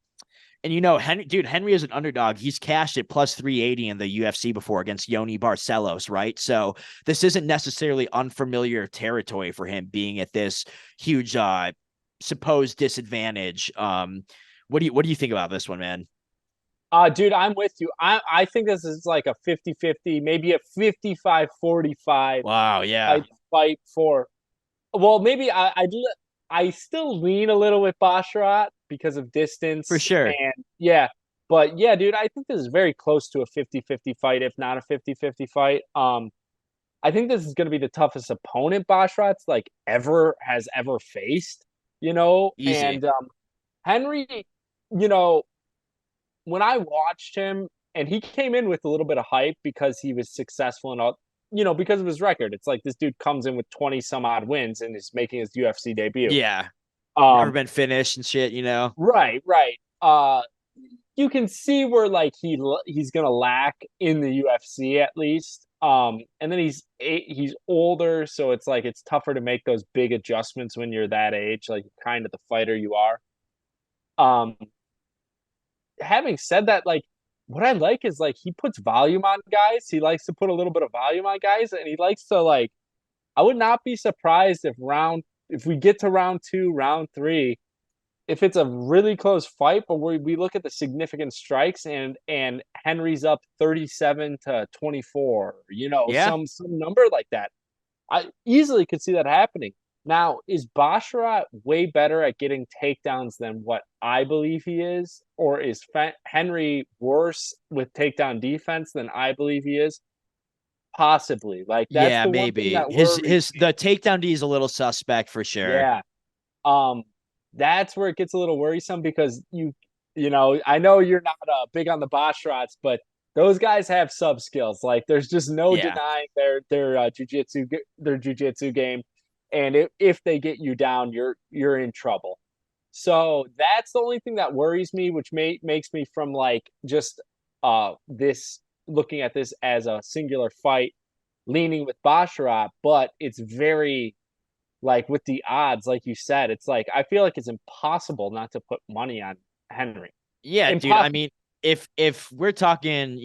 Henry is an underdog. He's cashed at +380 in the UFC before against Yoni Barcelos, right? So this isn't necessarily unfamiliar territory for him being at this huge supposed disadvantage. What do you think about this one, man? Dude, I'm with you. I think this is like a 50-50, maybe a 55-45. Wow, yeah. Fight for. Well, maybe I still lean a little with Basharat because of distance. For sure. And yeah. But yeah, dude, I think this is very close to a 50-50 fight, if not a 50-50 fight. I think this is going to be the toughest opponent Basharat's like has ever faced, Easy. And Henry, when I watched him, and he came in with a little bit of hype because he was successful and all, because of his record. It's like this dude comes in with 20 some odd wins and is making his UFC debut. Yeah. Never been finished and shit, Right. You can see where like he's gonna lack in the UFC at least. And then he's older, so it's like it's tougher to make those big adjustments when you're that age, like kind of the fighter you are. Having said that, like what I like is like he puts volume on guys. He likes to put a little bit of volume on guys, and he likes to like. I would not be surprised if we get to round 2, round 3, if it's a really close fight, but we look at the significant strikes and Henry's up 37-24, some number like that. I easily could see that happening. Now, is Basharat way better at getting takedowns than what I believe he is? Or is Henry worse with takedown defense than I believe he is? Possibly. Like, that's Yeah, the one thing maybe that his worries me. the takedown D is a little suspect for sure. Yeah. Um, that's where it gets a little worrisome because I know you're not big on the Basharats, but those guys have sub skills. Like, there's just no Yeah. denying their jujitsu game, and if they get you down, you're in trouble. So that's the only thing that worries me, which makes me from like just this looking at this as a singular fight, leaning with Basharat, but it's very like with the odds, like you said, it's like I feel like it's impossible not to put money on Henry. Yeah, dude. I Impossible. mean, if we're talking,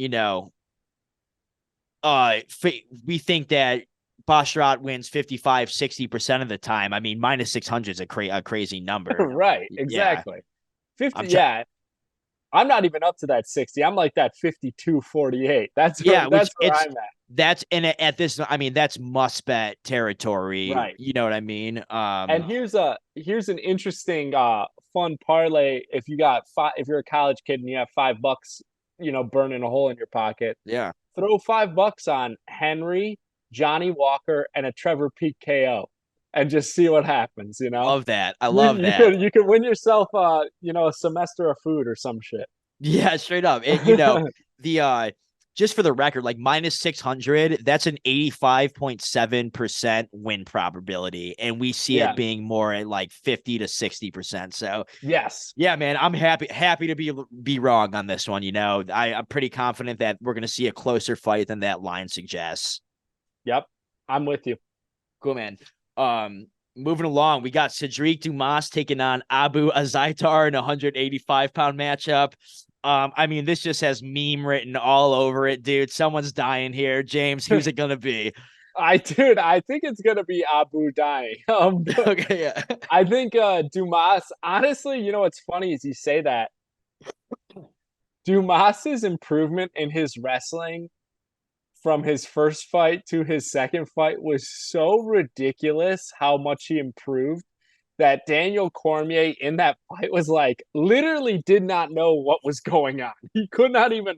we think that Basharat wins 55-60% of the time. I mean, minus 600 is a crazy number. Right, Yeah. exactly. 50, I'm trying. yeah. I'm not even up to that 60. I'm like that 52-48. That's Yeah, which where I'm at. that's and at this, I mean, that's must bet territory. Right. You know what I mean? And here's an interesting fun parlay if you're a college kid and you have $5, burning a hole in your pocket. Yeah. Throw $5 on Henry, Johnny Walker, and a Trevor Peak KO, and just see what happens. Love that. I you, love you that. could you could win yourself a semester of food or some shit. Yeah, straight up. The just for the record, like minus 600, that's an 85.7% win probability. And we see it being more at like 50 to 60%. So yes. Yeah, man, I'm happy to be wrong on this one. I'm pretty confident that we're gonna see a closer fight than that line suggests. Yep. I'm with you. Cool, man. Moving along, we got Sedriques Dumas taking on Abu Azaitar in a 185-pound matchup. I mean, this just has meme written all over it, dude. Someone's dying here. James, who's it gonna be? I think it's gonna be Abu dying. Okay, yeah. I think Dumas. Honestly, what's funny is you say that. Dumas's improvement in his wrestling from his first fight to his second fight was so ridiculous how much he improved that Daniel Cormier in that fight was like literally did not know what was going on. He could not even,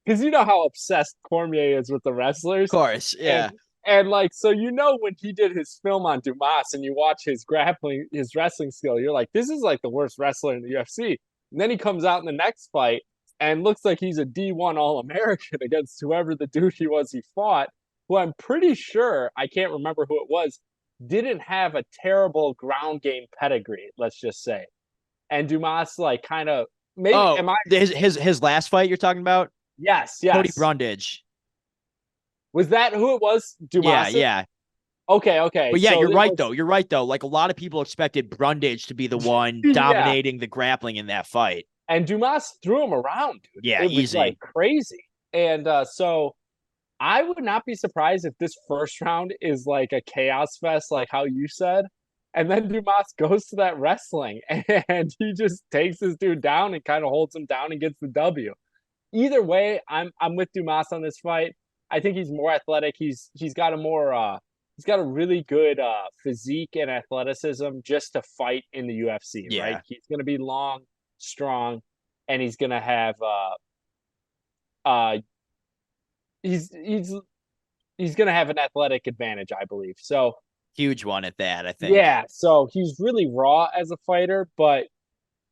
because you know how obsessed Cormier is with the wrestlers. Of course, yeah. And like, so when he did his film on Dumas and you watch his wrestling skill, you're like, this is like the worst wrestler in the UFC. And then he comes out in the next fight and looks like he's a D1 All-American against whoever the dude he fought, who I'm pretty sure, I can't remember who it was, didn't have a terrible ground game pedigree, let's just say. And Dumas, like, kind of, maybe, his last fight you're talking about? Yes. Cody Brundage. Was that who it was? Dumas? Yeah. Okay. But yeah, you're right, though. You're right, though. Like, a lot of people expected Brundage to be the one dominating the grappling in that fight. And Dumas threw him around, dude. Yeah, it was easy. like crazy. And so I would not be surprised if this first round is like a chaos fest, like how you said. And then Dumas goes to that wrestling and he just takes this dude down and kind of holds him down and gets the W. Either way, I'm with Dumas on this fight. I think he's more athletic. He's got a really good physique and athleticism just to fight in the UFC, right? He's gonna be long, strong, and he's gonna have he's gonna have an athletic advantage, I believe. So huge one at that, I think. Yeah, so he's really raw as a fighter, but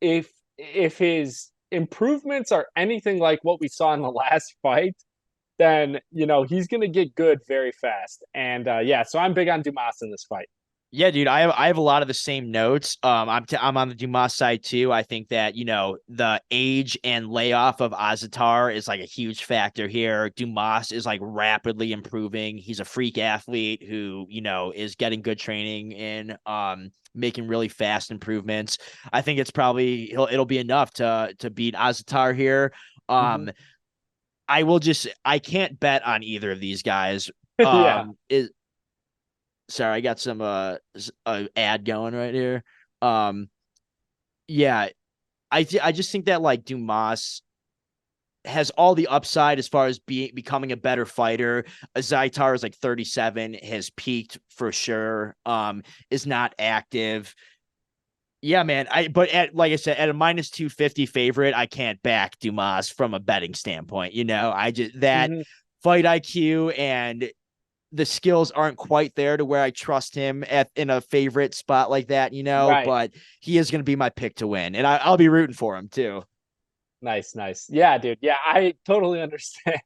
if his improvements are anything like what we saw in the last fight, then he's gonna get good very fast. And so I'm big on Dumas in this fight. Yeah, dude, I have a lot of the same notes. I'm on the Dumas side too. I think that the age and layoff of Azaitar is like a huge factor here. Dumas is like rapidly improving. He's a freak athlete who is getting good training and making really fast improvements. I think it's probably it'll be enough to beat Azaitar here. I can't bet on either of these guys. Sorry, I got some ad going right here. I just think that like Dumas, has all the upside as far as becoming a better fighter. Azaitar is like 37, has peaked for sure. Is not active. Yeah, man. Like I said, at a minus 250 favorite, I can't back Dumas from a betting standpoint. I just that fight IQ and the skills aren't quite there to where I trust him in a favorite spot like that, Right. but he is going to be my pick to win. And I'll be rooting for him too. Nice. Yeah, dude. Yeah, I totally understand.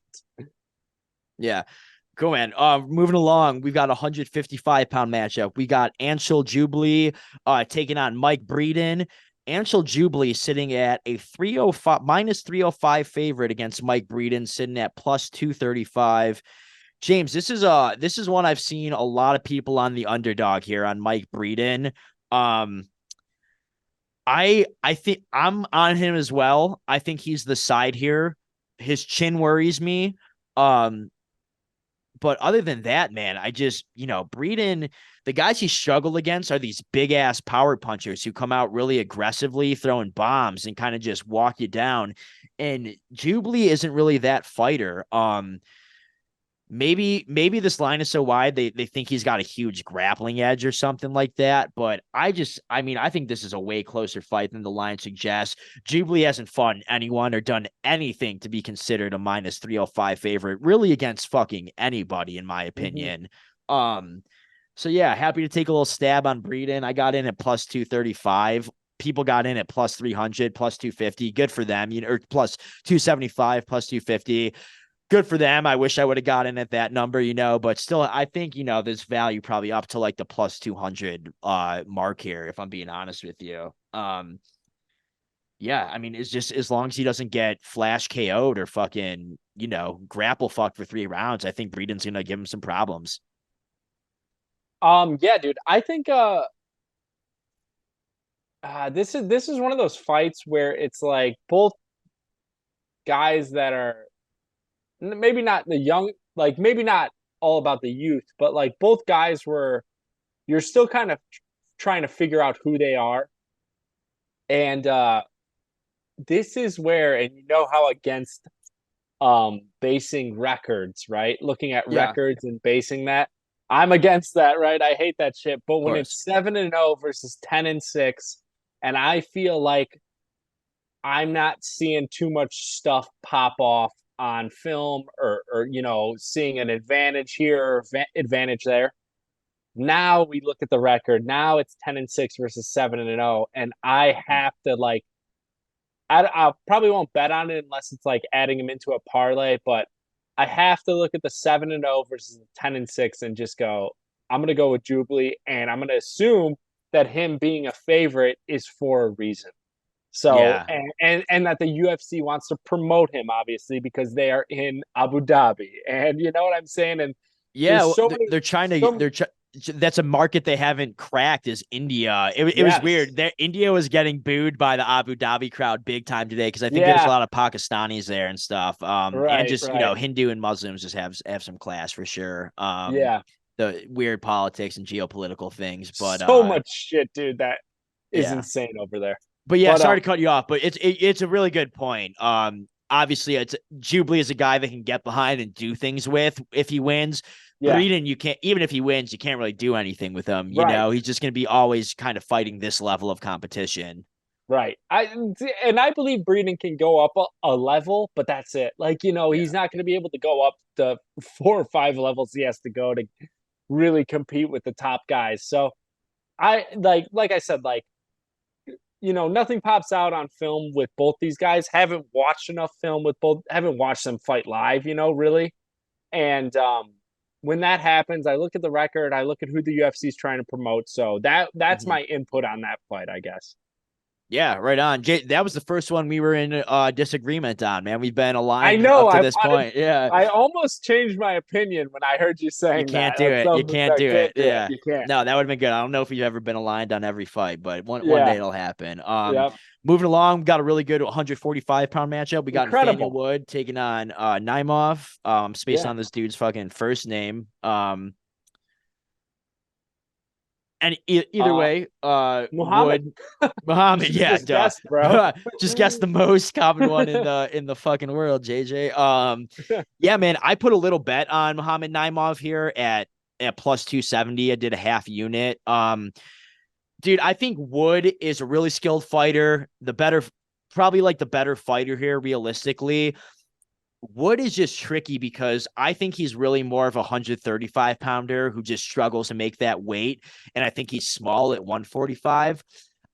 Yeah. Cool, man. Moving along, we've got a 155-pound matchup. We got Anshul Jubli taking on Mike Breeden. Anshul Jubli sitting at a minus 305 favorite against Mike Breeden, sitting at plus 235. James, this is one I've seen a lot of people on the underdog here on Mike Breeden. I think I'm on him as well. I think he's the side here. His chin worries me. But other than that, man, I just, Breeden, the guys he struggled against are these big ass power punchers who come out really aggressively, throwing bombs and kind of just walk you down. And Jubli isn't really that fighter. Maybe this line is so wide they think he's got a huge grappling edge or something like that. But I think this is a way closer fight than the line suggests. Jubli hasn't fought anyone or done anything to be considered a minus 305 favorite, really against fucking anybody, in my opinion. So yeah, happy to take a little stab on Breeden. I got in at plus 235. People got in at plus 300, plus 250. Good for them, or plus 275, plus 250. Good for them. I wish I would have gotten at that number, but still, I think, there's value probably up to like the plus 200 mark here, if I'm being honest with you. Yeah, I mean, it's just as long as he doesn't get flash KO'd or fucking, grapple fucked for 3 rounds, I think Breeden's going to give him some problems. Yeah, dude, I think this is one of those fights where it's like both guys that are maybe not the young, like maybe not all about the youth, but like both guys you're still kind of trying to figure out who they are. And this is where, and how against basing records, right? Looking at records and basing that. I'm against that, right? I hate that shit. But when it's 7-0 versus 10-6, and I feel like I'm not seeing too much stuff pop off on film or seeing an advantage here or advantage there. Now we look at the record. Now it's 10-6 versus 7-0, and I have to I probably won't bet on it unless it's like adding him into a parlay, but I have to look at the 7-0 versus 10-6 and just go, I'm going to go with Jubli, and I'm going to assume that him being a favorite is for a reason. So, and that the UFC wants to promote him, obviously, because they are in Abu Dhabi, and you know what I'm saying? And they're trying to, that's a market they haven't cracked, is India. It was weird. India was getting booed by the Abu Dhabi crowd big time today, because I think there's a lot of Pakistanis there and stuff. And just, Hindu and Muslims just have some class for sure. The weird politics and geopolitical things, but so much shit, dude, that is insane over there. But sorry to cut you off, but it's a really good point. Obviously, Jubli is a guy that can get behind and do things with if he wins. Breeden, you can't, even if he wins, you can't really do anything with him. He's just going to be always kind of fighting this level of competition. Right. I believe Breeden can go up a level, but that's it. Like, he's not going to be able to go up the 4 or 5 levels he has to go to really compete with the top guys. So I like I said, nothing pops out on film with both these guys. Haven't watched enough film with both. Haven't watched them fight live, really. And when that happens, I look at the record. I look at who the UFC is trying to promote. So that's my input on that fight, I guess. Yeah, right on. That was the first one we were in disagreement on, man. We've been aligned up to this point. Yeah. I almost changed my opinion when I heard you saying you can't that. Do it. You can't do it. Yeah. You can't. No, that would have been good. I don't know if you've ever been aligned on every fight, but one day it'll happen. Moving along, we got a really good 145-pound matchup. We got Nathaniel Wood taking on Naimov. Spaced on this dude's fucking first name. And either way, Mohammad. Mohammad, yeah, just guess, bro. Just guess the most common one in the fucking world, JJ. Yeah, man, I put a little bet on Mohammad Naimov here at plus 270. I did a half unit. Dude, I think Wood is a really skilled fighter. Probably like the better fighter here, realistically. Wood is just tricky because I think he's really more of a 135 pounder who just struggles to make that weight. And I think he's small at 145.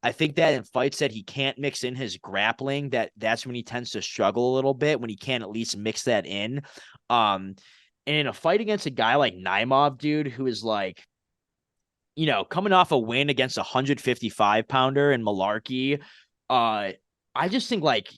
I think that in fights that he can't mix in his grappling, that's when he tends to struggle a little bit, when he can't at least mix that in. And in a fight against a guy like Naimov, dude, who is like, coming off a win against a 155 pounder in Malarkey, I just think like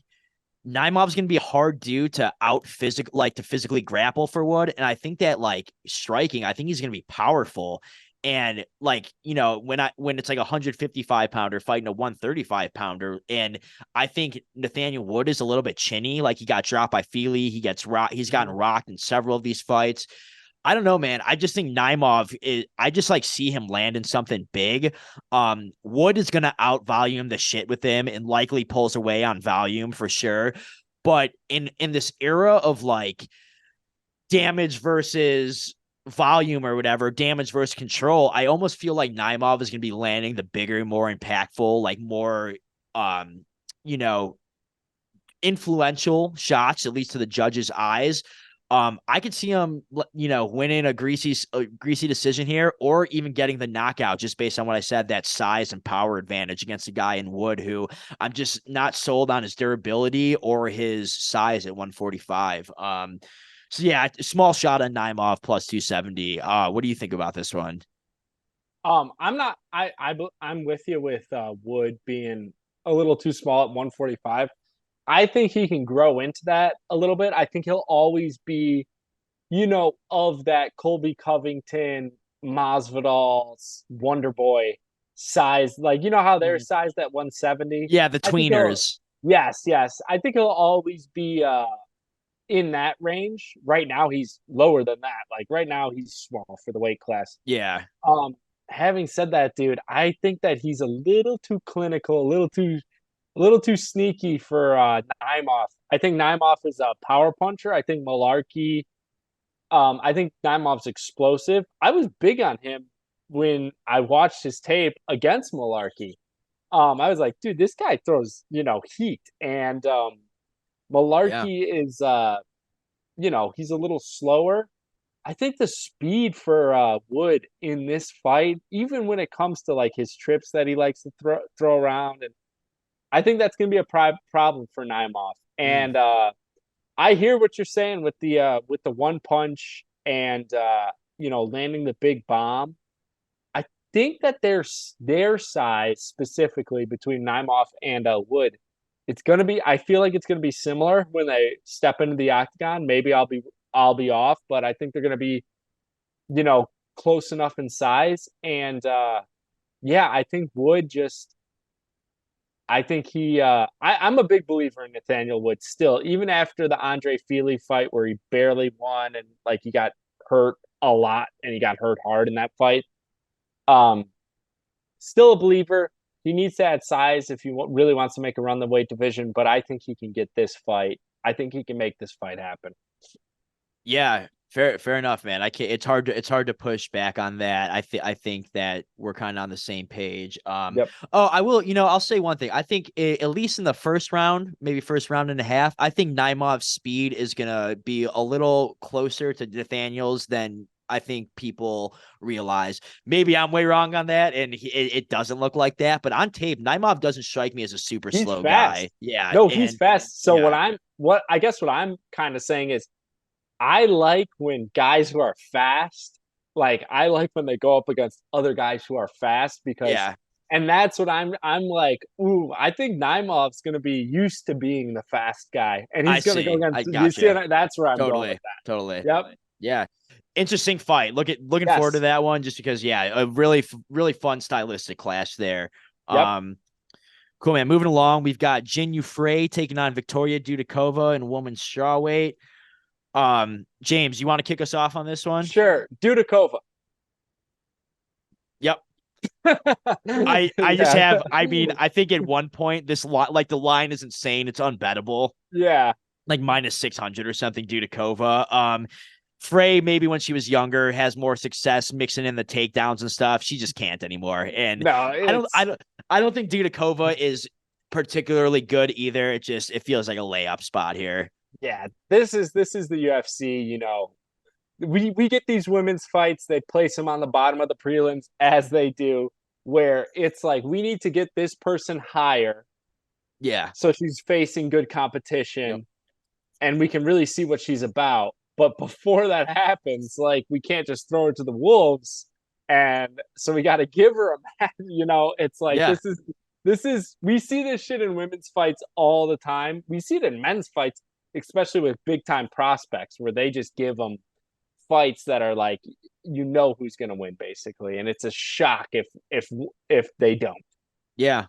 Naimov's going to be a hard dude to to physically grapple for Wood. And I think that like striking, I think he's going to be powerful. And like, when it's like a 155 pounder fighting a 135 pounder, and I think Nathaniel Wood is a little bit chinny. Like he got dropped by Feely. He's gotten rocked in several of these fights. I don't know, man. I just think I just like see him landing something big. Wood is going to out volume the shit with him and likely pulls away on volume for sure. But in this era of like damage versus volume or whatever, damage versus control, I almost feel like Naimov is going to be landing the bigger, more impactful, like more, influential shots, at least to the judge's eyes. I could see him, winning a greasy decision here, or even getting the knockout, just based on what I said, that size and power advantage against a guy in Wood who I'm just not sold on his durability or his size at 145. So yeah, small shot on Naimov plus 270. What do you think about this one? I'm with you with Wood being a little too small at 145. I think he can grow into that a little bit. I think he'll always be, of that Colby Covington, Masvidal, Wonder Boy size. Like, how they're sized at 170? Yeah, the tweeners. Yes. I think he'll always be in that range. Right now, he's lower than that. Like, right now, he's small for the weight class. Yeah. Having said that, dude, I think that he's a little too clinical, a little too sneaky for Naimov. I think Naimov is a power puncher. I think Malarkey, I think Naimov's explosive. I was big on him when I watched his tape against Malarkey. I was like, dude, this guy throws, heat. And Malarkey is, he's a little slower. I think the speed for Wood in this fight, even when it comes to like his trips that he likes to throw around, and I think that's going to be a problem for Naimov. And I hear what you're saying with the one punch and landing the big bomb. I think that their size specifically between Naimov and Wood, I feel like it's going to be similar when they step into the octagon. Maybe I'll be off, but I think they're going to be close enough in size. And I think Wood just, I think I'm a big believer in Nathaniel Wood still, even after the Andre Feely fight where he barely won and like he got hurt a lot and he got hurt hard in that fight. Still a believer. He needs to add size if he really wants to make a run the weight division, but I think he can get this fight. I think he can make this fight happen. Yeah, fair enough, man. It's hard to push back on that. I think that we're kind of on the same page. Yep. Oh, I will, I'll say one thing. I think at least in the first round, maybe first round and a half, I think Naimov's speed is gonna be a little closer to Nathaniel's than I think people realize. Maybe I'm way wrong on that, and it doesn't look like that. But on tape, Naimov doesn't strike me as a super slow guy. Yeah, no, he's fast. So what I'm kind of saying is, I like when guys who are fast, like I like when they go up against other guys who are fast because, and that's what I'm like, ooh, I think Naimov's going to be used to being the fast guy, and he's going to go against. That's where I'm going with that. Totally. Yep. Yeah. Interesting fight. Looking forward to that one, just because, a really, really fun stylistic clash there. Yep. Cool, man. Moving along, we've got Jinh Yu taking on Victoria Dudikova in women's strawweight. James, you want to kick us off on this one? Sure. Dudikova. Yep. I just have. I mean, I think at one point this like the line is insane. It's unbettable. Yeah, like minus 600 or something due to Kova. Frey, maybe when she was younger, has more success mixing in the takedowns and stuff. She just can't anymore. And no, I don't think Dudakova is particularly good either. It feels like a layup spot here. Yeah, this is the UFC. You know, we get these women's fights. They place them on the bottom of the prelims as they do, where it's like we need to get this person higher. Yeah. So she's facing good competition, yep, and we can really see what she's about. But before that happens, like we can't just throw her to the wolves, and so we got to give her a match. You know, it's like this is we see this shit in women's fights all the time. We see it in men's fights, especially with big time prospects, where they just give them fights that are like you know who's going to win basically, and it's a shock if they don't. Yeah.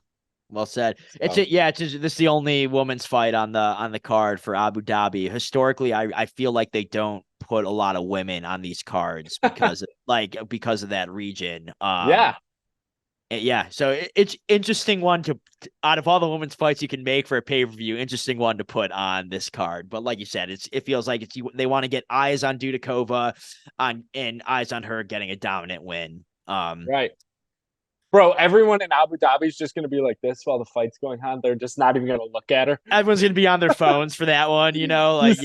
Well said. So. This is the only women's fight on the card for Abu Dhabi. Historically, I feel like they don't put a lot of women on these cards because because of that region. So it's interesting one to out of all the women's fights you can make for a pay-per-view, interesting one to put on this card. But like you said, it feels like they want to get eyes on Dudakova and eyes on her getting a dominant win. Right. Bro, everyone in Abu Dhabi is just going to be like this while the fight's going on. They're just not even going to look at her. Everyone's going to be on their phones for that one, you know? Like,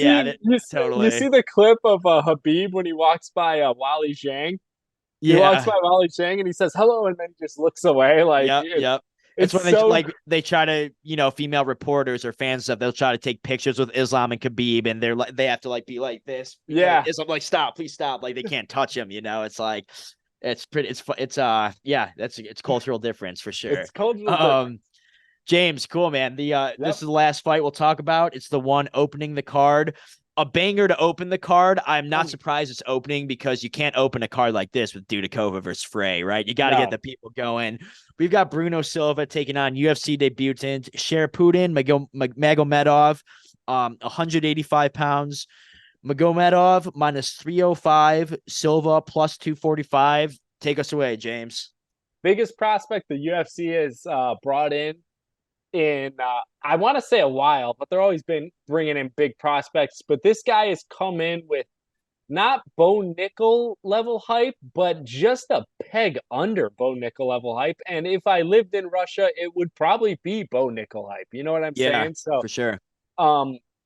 totally. You see the clip of Habib when he walks by Warlly Zhang? He walks by Warlly Zhang and he says hello, and then he just looks away. Like, yep. It's when they try to, you know, female reporters or fans stuff, they'll try to take pictures with Islam and Khabib, and they have to be like this. Yeah. Islam like, stop, please stop. Like they can't touch him, you know? It's like, it's cultural difference for sure. It's cultural difference. James, cool, man. This is the last fight we'll talk about. It's the one opening the card. A banger to open the card. I'm not surprised it's opening because you can't open a card like this with Dudakova versus Frey, right? You got to get the people going. We've got Bruno Silva taking on UFC debutant Sherputin Magomedov, 185 pounds. Magomedov minus 305, Silva plus 245. Take us away, James. Biggest prospect the UFC has brought in I want to say a while, but they're always been bringing in big prospects. But this guy has come in with not Bo Nickel level hype, but just a peg under Bo Nickel level hype. And if I lived in Russia, it would probably be Bo Nickel hype. You know what I'm saying? So for sure.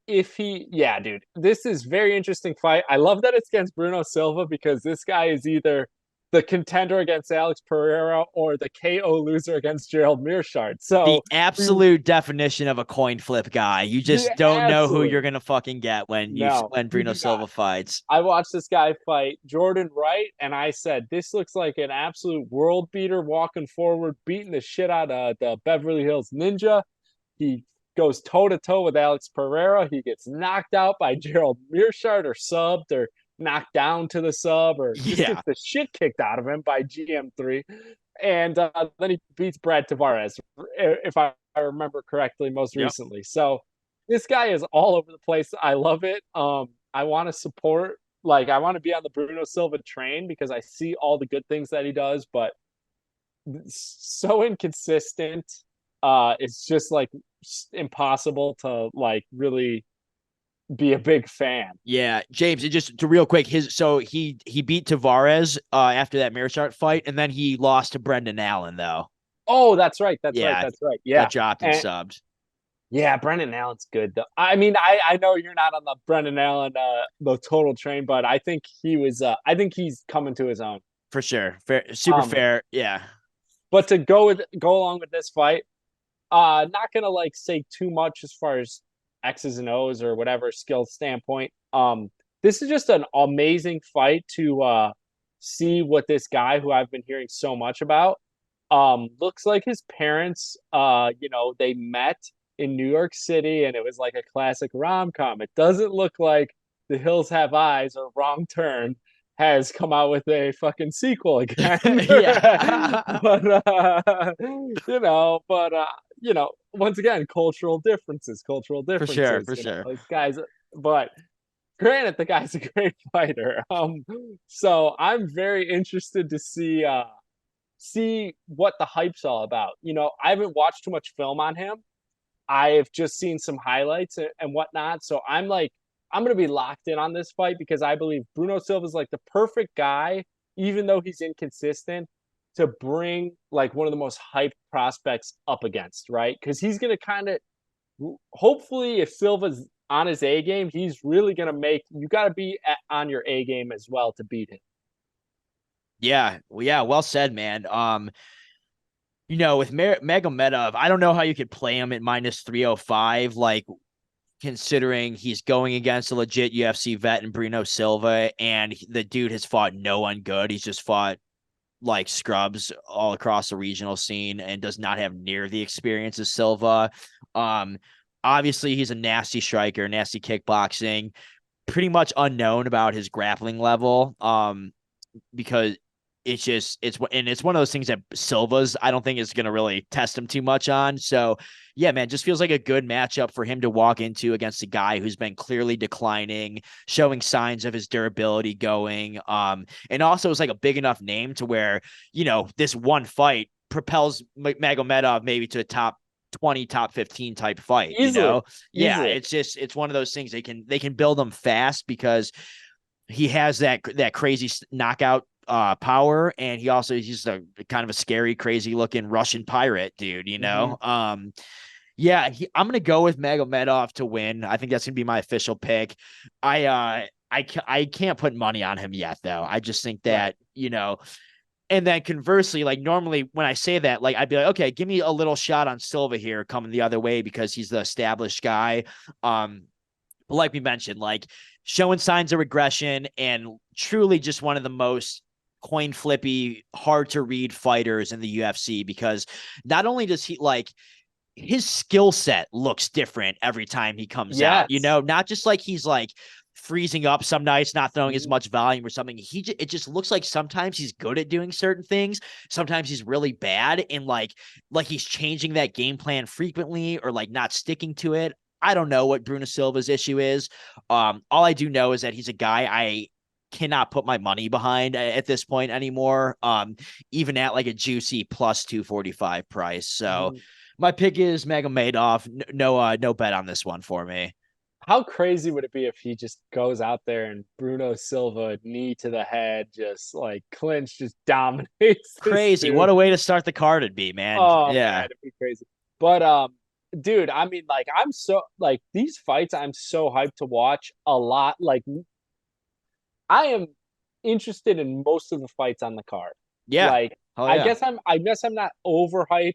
Dude, this is very interesting fight. I love that it's against Bruno Silva because this guy is either the contender against Alex Pereira or the KO loser against Gerald Meerschaert. So the absolute definition of a coin flip guy. You just don't know who you're gonna fucking get when Bruno Silva fights. I watched this guy fight Jordan Wright, and I said, this looks like an absolute world beater walking forward, beating the shit out of the Beverly Hills Ninja. He goes toe-to-toe with Alex Pereira. He gets knocked out by Gerald Meerschaert or subbed or knocked down to the sub or just gets the shit kicked out of him by GM3. And then he beats Brad Tavares, if I remember correctly, most recently. So this guy is all over the place. I love it. I want to support, I want to be on the Bruno Silva train because I see all the good things that he does, but so inconsistent. It's just impossible to really be a big fan. Yeah, James, just to real quick, he beat Tavares after that Meerschaert fight, and then he lost to Brendan Allen though. Oh, that's right. That's right. Yeah, got dropped and subbed. Yeah, Brendan Allen's good though. I mean, I know you're not on the Brendan Allen the total train, but I think he's coming to his own for sure. Fair, super fair. Yeah, but to go along with this fight, not gonna say too much as far as X's and O's or whatever skill standpoint. This is just an amazing fight to see what this guy who I've been hearing so much about looks like. His parents, they met in New York City, and it was like a classic rom-com. It doesn't look like The Hills Have Eyes or Wrong Turn has come out with a fucking sequel again. Once again, cultural differences. For sure. Guys, but granted, the guy's a great fighter. So I'm very interested to see see what the hype's all about. You know, I haven't watched too much film on him. I've just seen some highlights and whatnot. So I'm like, I'm going to be locked in on this fight because I believe Bruno Silva is like the perfect guy, even though he's inconsistent, to bring like one of the most hyped prospects up against, right? Because he's going to kind of, hopefully, if Silva's on his A game, he's really going to make, you got to be on your A game as well to beat him. Yeah. Well, yeah. Well said, man. You know, with Magomedov, I don't know how you could play him at -305, like considering he's going against a legit UFC vet in Bruno Silva, and the dude has fought no one good. He's just fought like scrubs all across the regional scene and does not have near the experience of Silva. Obviously, he's a nasty striker, nasty kickboxing, pretty much unknown about his grappling level. Because it's one of those things that Silva's, I don't think is going to really test him too much on. So yeah, man, just feels like a good matchup for him to walk into against a guy who's been clearly declining, showing signs of his durability going. And also is like a big enough name to where, you know, this one fight propels Magomedov maybe to a top 20, top 15 type fight, Easily. you know? Yeah. Easily. It's one of those things they can build them fast because he has that crazy knockout power, and he's just a kind of a scary, crazy looking Russian pirate dude, you know. Yeah, I'm gonna go with Magomedov to win. I think that's gonna be my official pick. I can't put money on him yet though. I just think that, you know, and then conversely, like normally when I say that, like I'd be like, okay, give me a little shot on Silva here coming the other way because he's the established guy. But like we mentioned, like showing signs of regression and truly just one of the most coin flippy, hard to read fighters in the UFC, because not only does he like his skill set looks different every time he comes out, you know, not just like he's like freezing up some nights, not throwing as much volume or something. It just looks like sometimes he's good at doing certain things. Sometimes he's really bad. And like he's changing that game plan frequently or like not sticking to it. I don't know what Bruno Silva's issue is. All I do know is that he's a guy I cannot put my money behind at this point anymore. Even at like a juicy +245 price. So my pick is Magomedov. No bet on this one for me. How crazy would it be if he just goes out there and Bruno Silva, knee to the head, just like clinch, just dominates? Crazy. What a way to start the card it'd be, man. Oh, yeah, man, it'd be crazy. But dude, I mean, like, I'm so like these fights, I'm so hyped to watch a lot. Like, I am interested in most of the fights on the card. Yeah. Like, I guess I'm not overhyped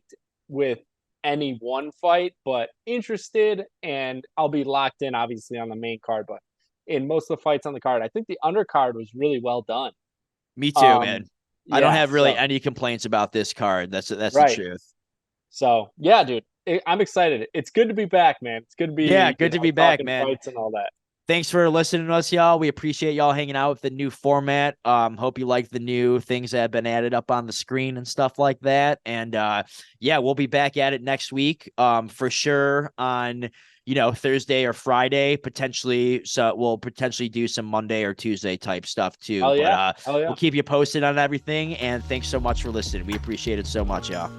with any one fight, but interested, and I'll be locked in obviously on the main card, but in most of the fights on the card, I think the undercard was really well done. Me too, man. I don't have really any complaints about this card. That's right. The truth. So yeah, dude, I'm excited. It's good to be back, man. It's good to be good to be back, man. Fights and all that. Thanks for listening to us, y'all. We appreciate y'all hanging out with the new format. Hope you like the new things that have been added up on the screen and stuff like that. And yeah, we'll be back at it next week for sure on, you know, Thursday or Friday, potentially. So we'll potentially do some Monday or Tuesday type stuff too. But we'll keep you posted on everything. And thanks so much for listening. We appreciate it so much, y'all.